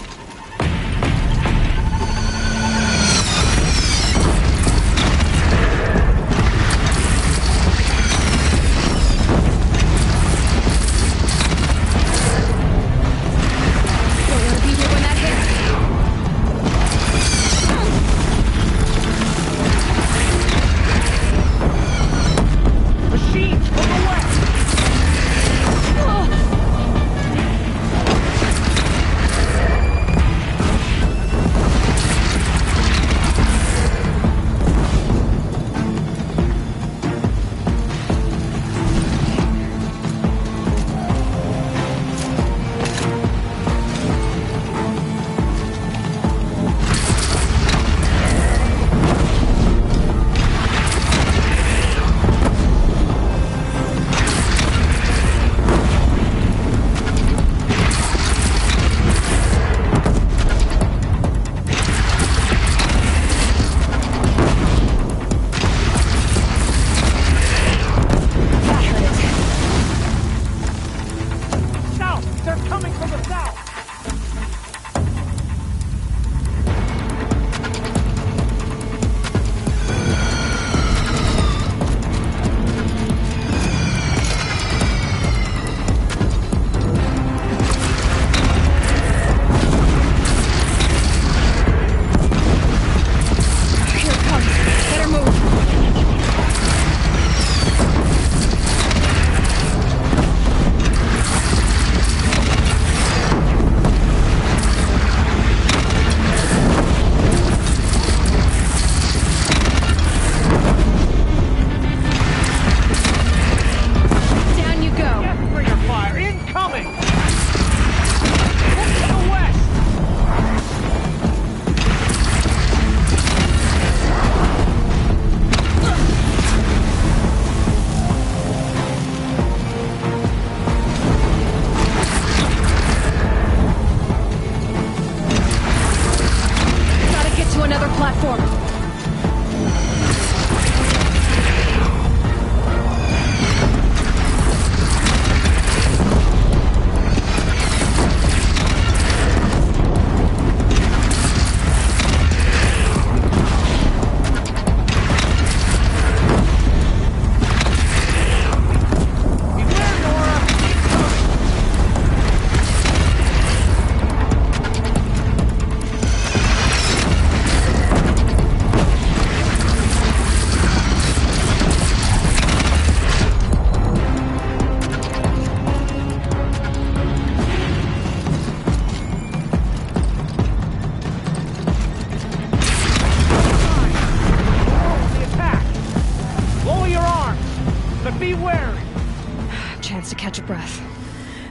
Chance to catch a breath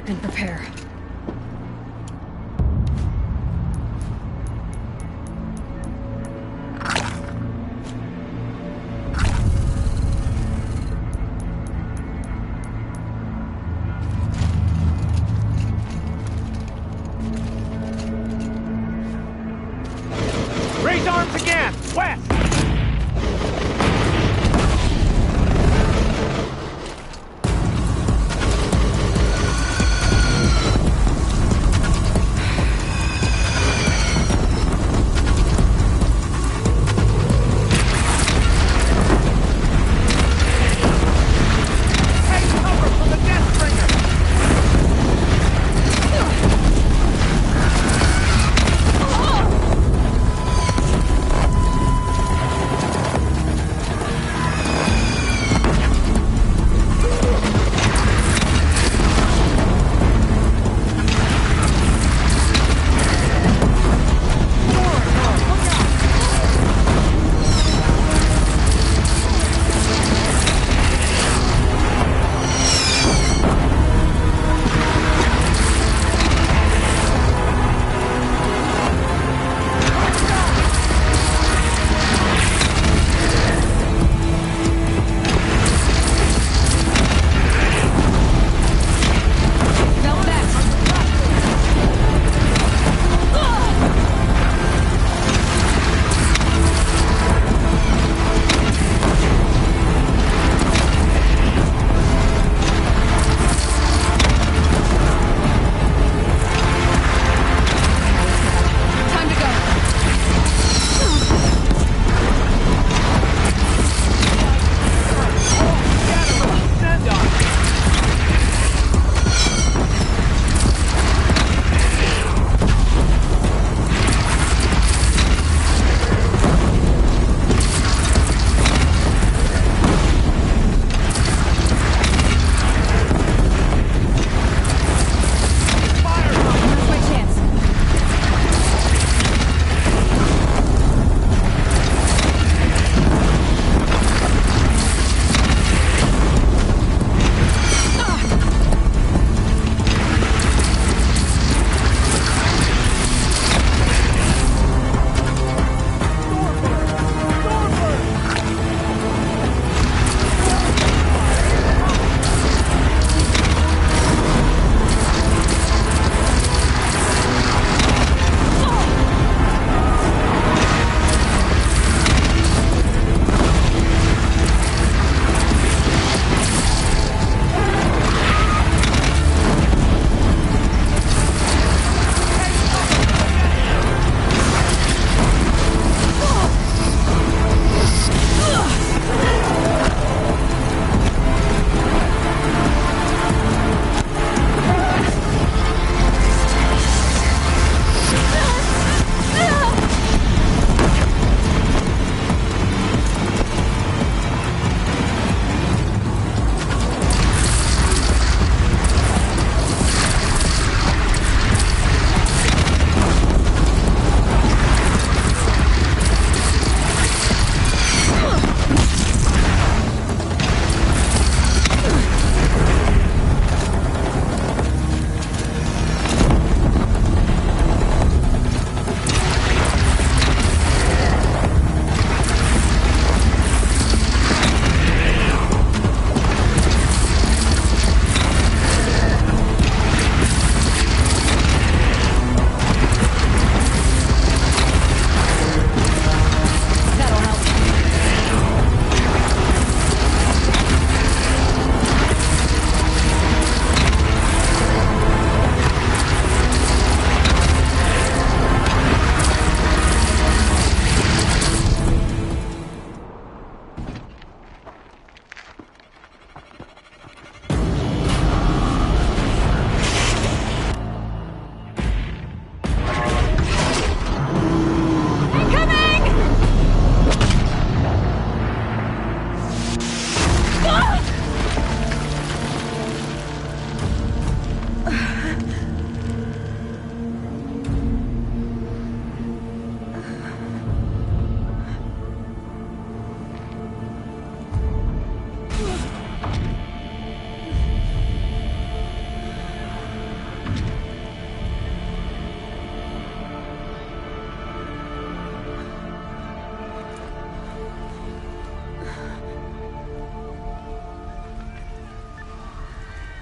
and prepare. west!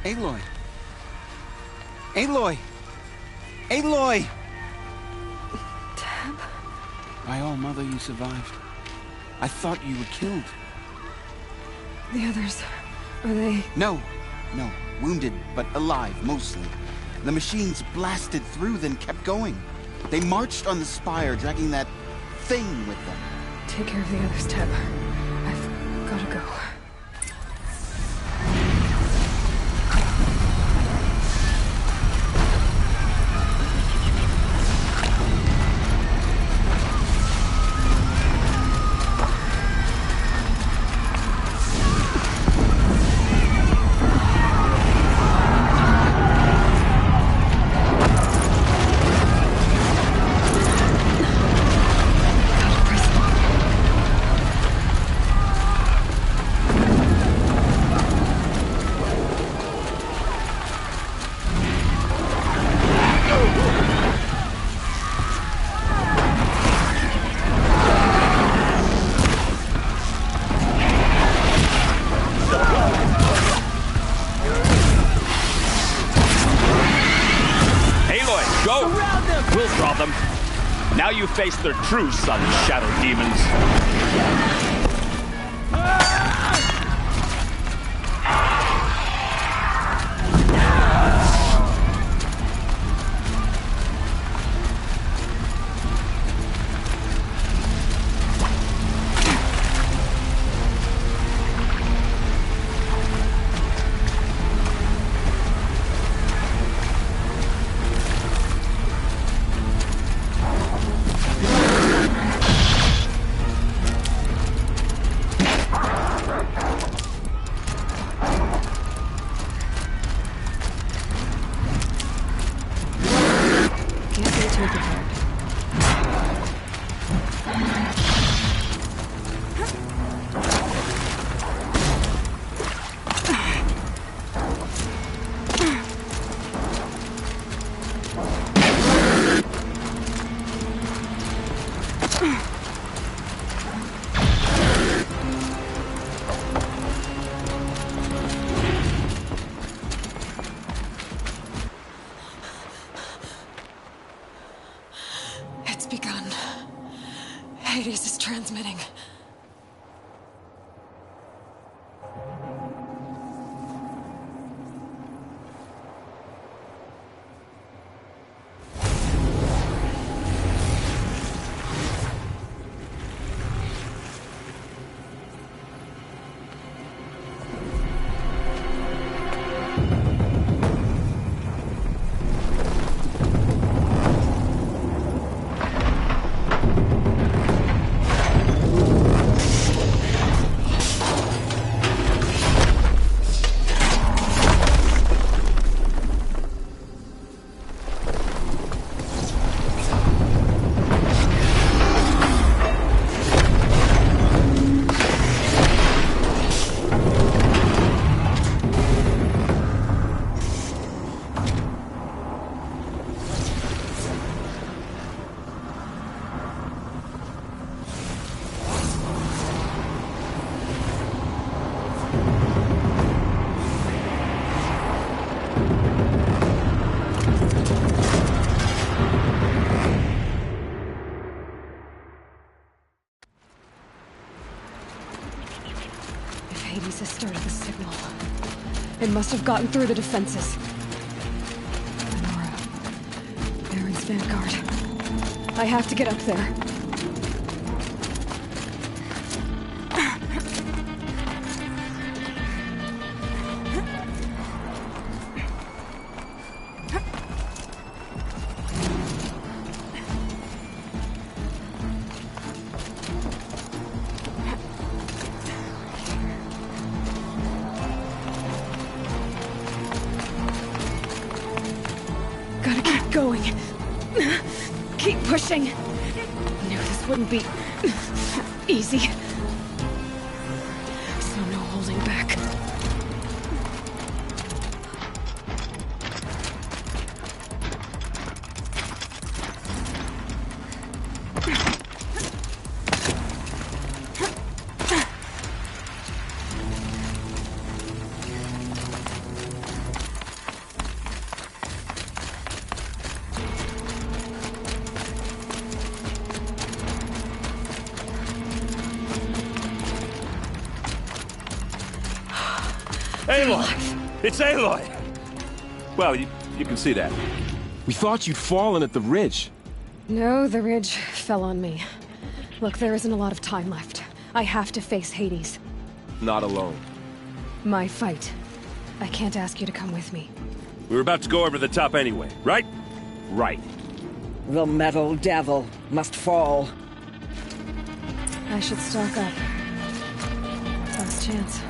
Aloy! Aloy! Aloy! Deb? By all, Mother, you survived. I thought you were killed. The others, are they... No. Wounded, but alive, mostly. The machines blasted through, then kept going. They marched on the spire, dragging that thing with them. Take care of the others, Teb. I've gotta go. Now you face their true sun, shadow demons. Hades is transmitting. Hades has started the signal. It must have gotten through the defenses. Nora. Baron's vanguard. I have to get up there. Going. Keep pushing. Knew this wouldn't be easy. So no holding back. Aloy! It's Aloy! Well, you can see that. We thought you'd fallen at the ridge. No, the ridge fell on me. Look, there isn't a lot of time left. I have to face Hades. Not alone. My fight. I can't ask you to come with me. We were about to go over the top anyway, right? Right. The Metal Devil must fall. I should stock up. Last chance.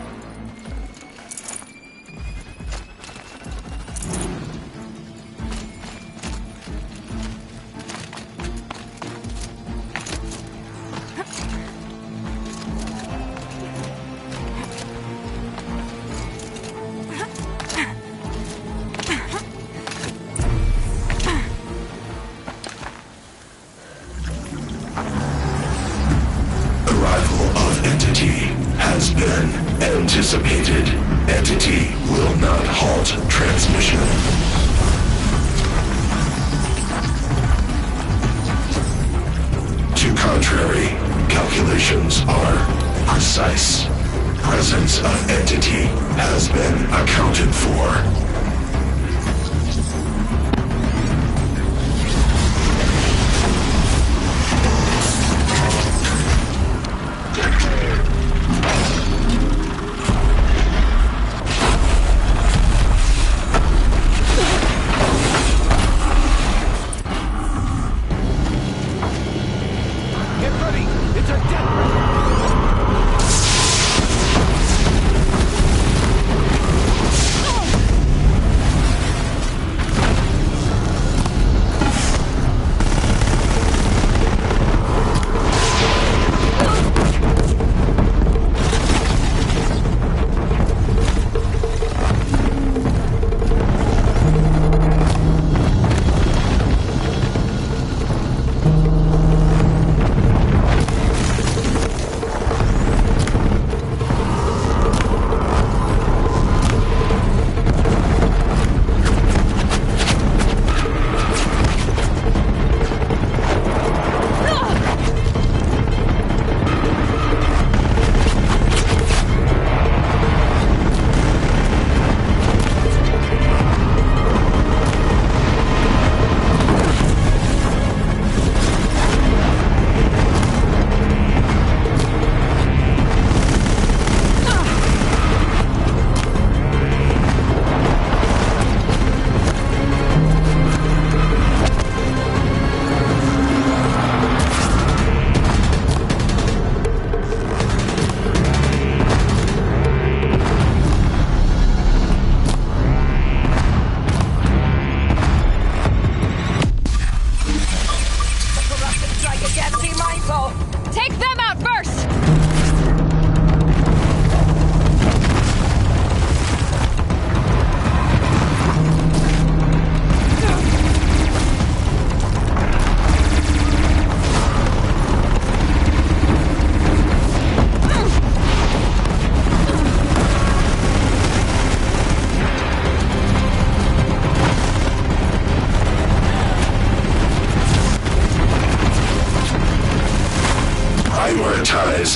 Anticipated. Entity will not halt transmission. To contrary, calculations are precise. Presence of entity has been accounted for.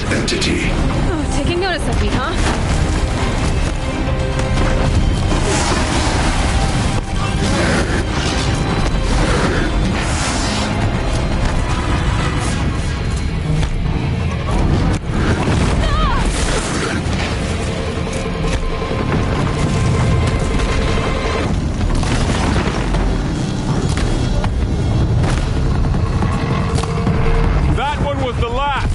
Entity. Oh, taking notice of me, huh? That one was the last!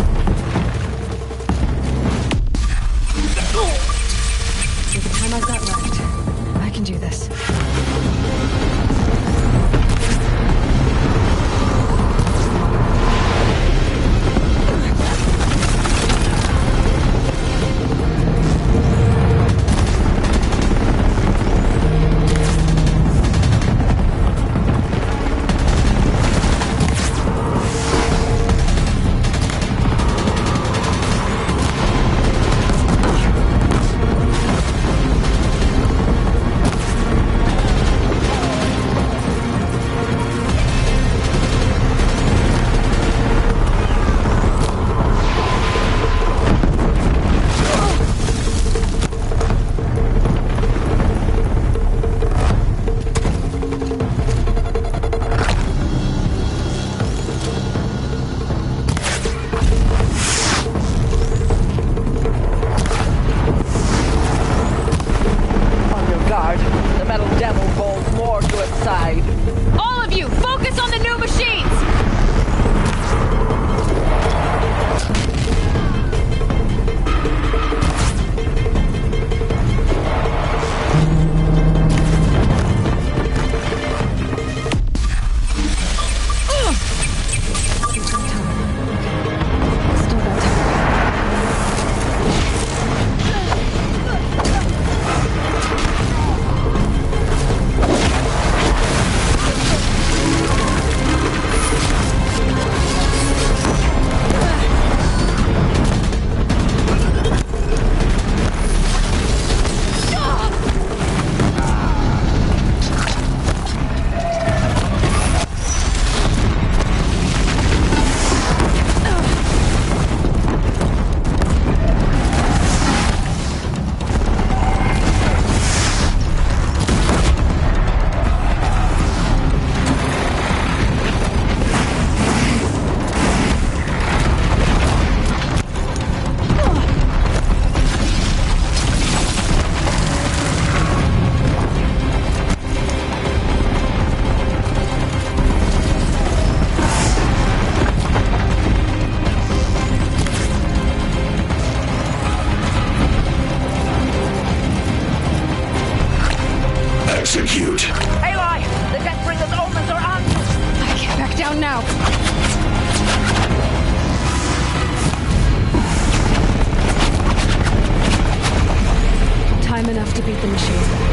beat the machines back.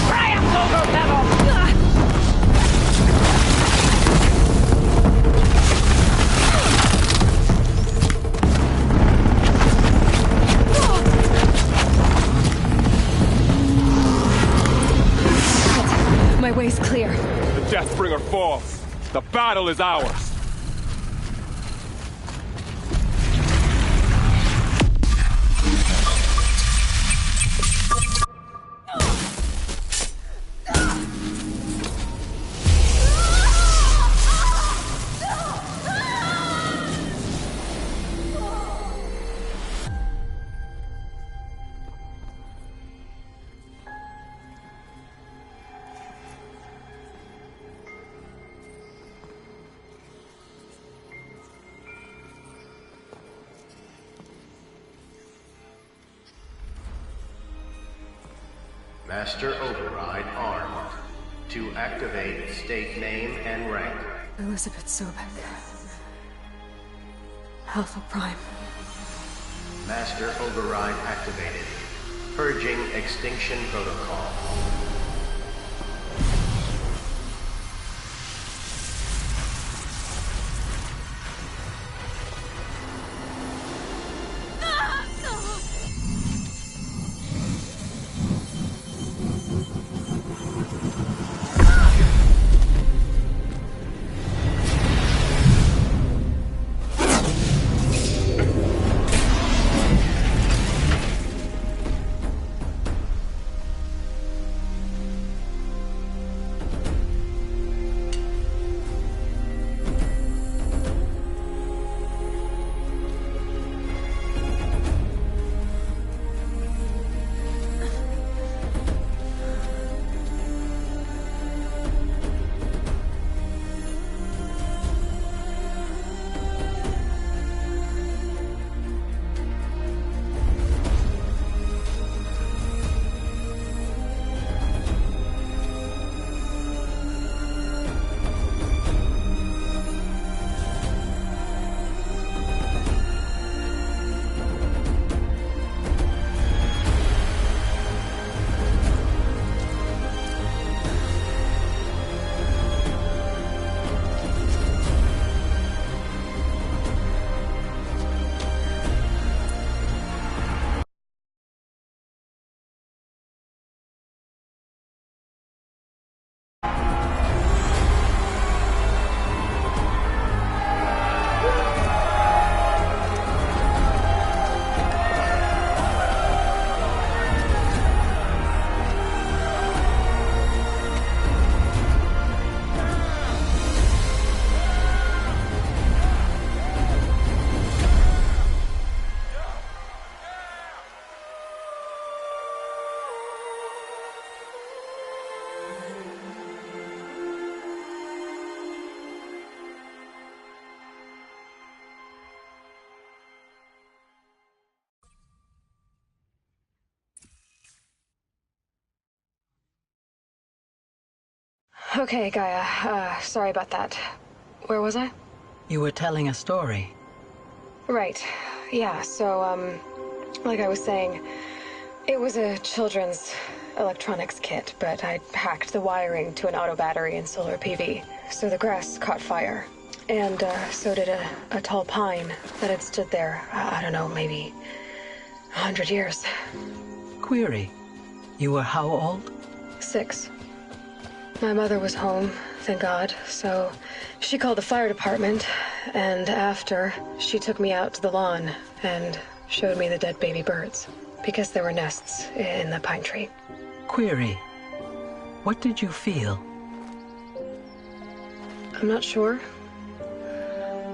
Triumph over Metal! My way's clear. The Deathbringer falls. The battle is ours. Master Override armed. To activate, state name and rank. Elizabeth Sobek. Alpha Prime. Master Override activated. Purging extinction protocol. Okay, Gaia. Sorry about that. Where was I? You were telling a story. Right. Yeah, so, like I was saying, it was a children's electronics kit, but I hacked the wiring to an auto battery and solar PV. So the grass caught fire. And, so did a tall pine that had stood there, I don't know, maybe 100 years. Query. You were how old? 6. My mother was home, thank God, so she called the fire department, and after, she took me out to the lawn and showed me the dead baby birds, because there were nests in the pine tree. Query. What did you feel? I'm not sure.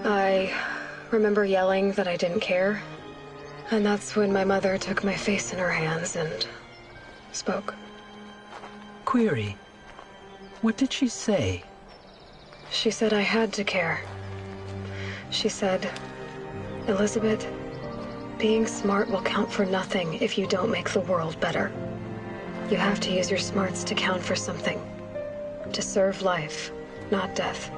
I remember yelling that I didn't care, and that's when my mother took my face in her hands and spoke. Query. What did she say? She said I had to care. She said, Elizabeth, being smart will count for nothing if you don't make the world better. You have to use your smarts to count for something. To serve life, not death.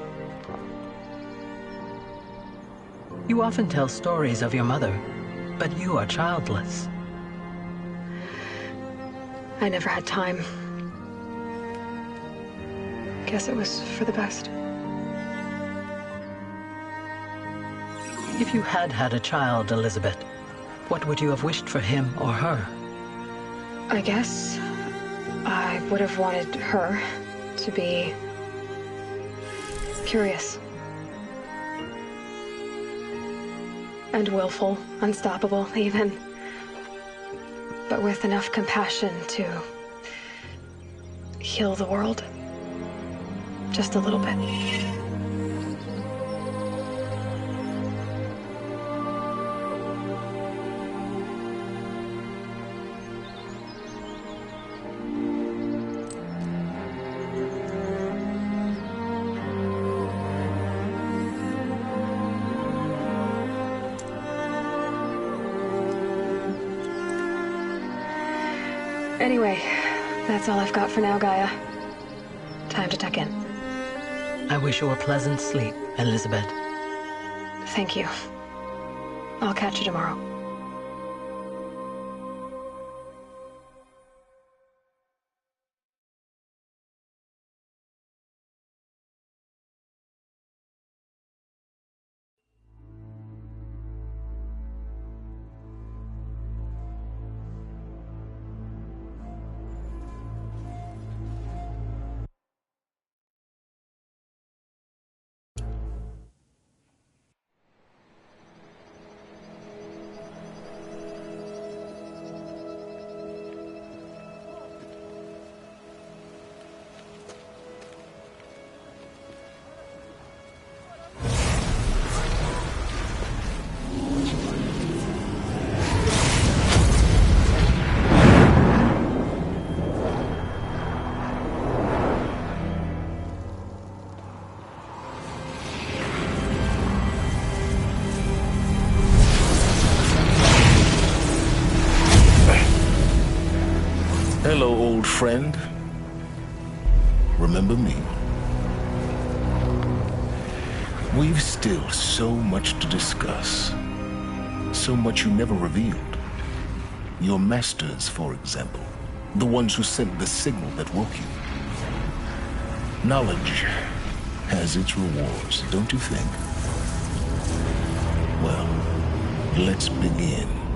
You often tell stories of your mother. But you are childless. I never had time. Guess it was for the best. If you had had a child, Elizabeth, what would you have wished for him or her? I guess I would have wanted her to be curious. And willful, unstoppable, even. But with enough compassion to heal the world. Just a little bit. Anyway, that's all I've got for now, Gaia. Time to tuck in. I wish you a pleasant sleep, Elizabeth. Thank you. I'll catch you tomorrow. Hello, old friend. Remember me? We've still so much to discuss. So much you never revealed. Your masters, for example. The ones who sent the signal that woke you. Knowledge has its rewards, don't you think? Well, let's begin.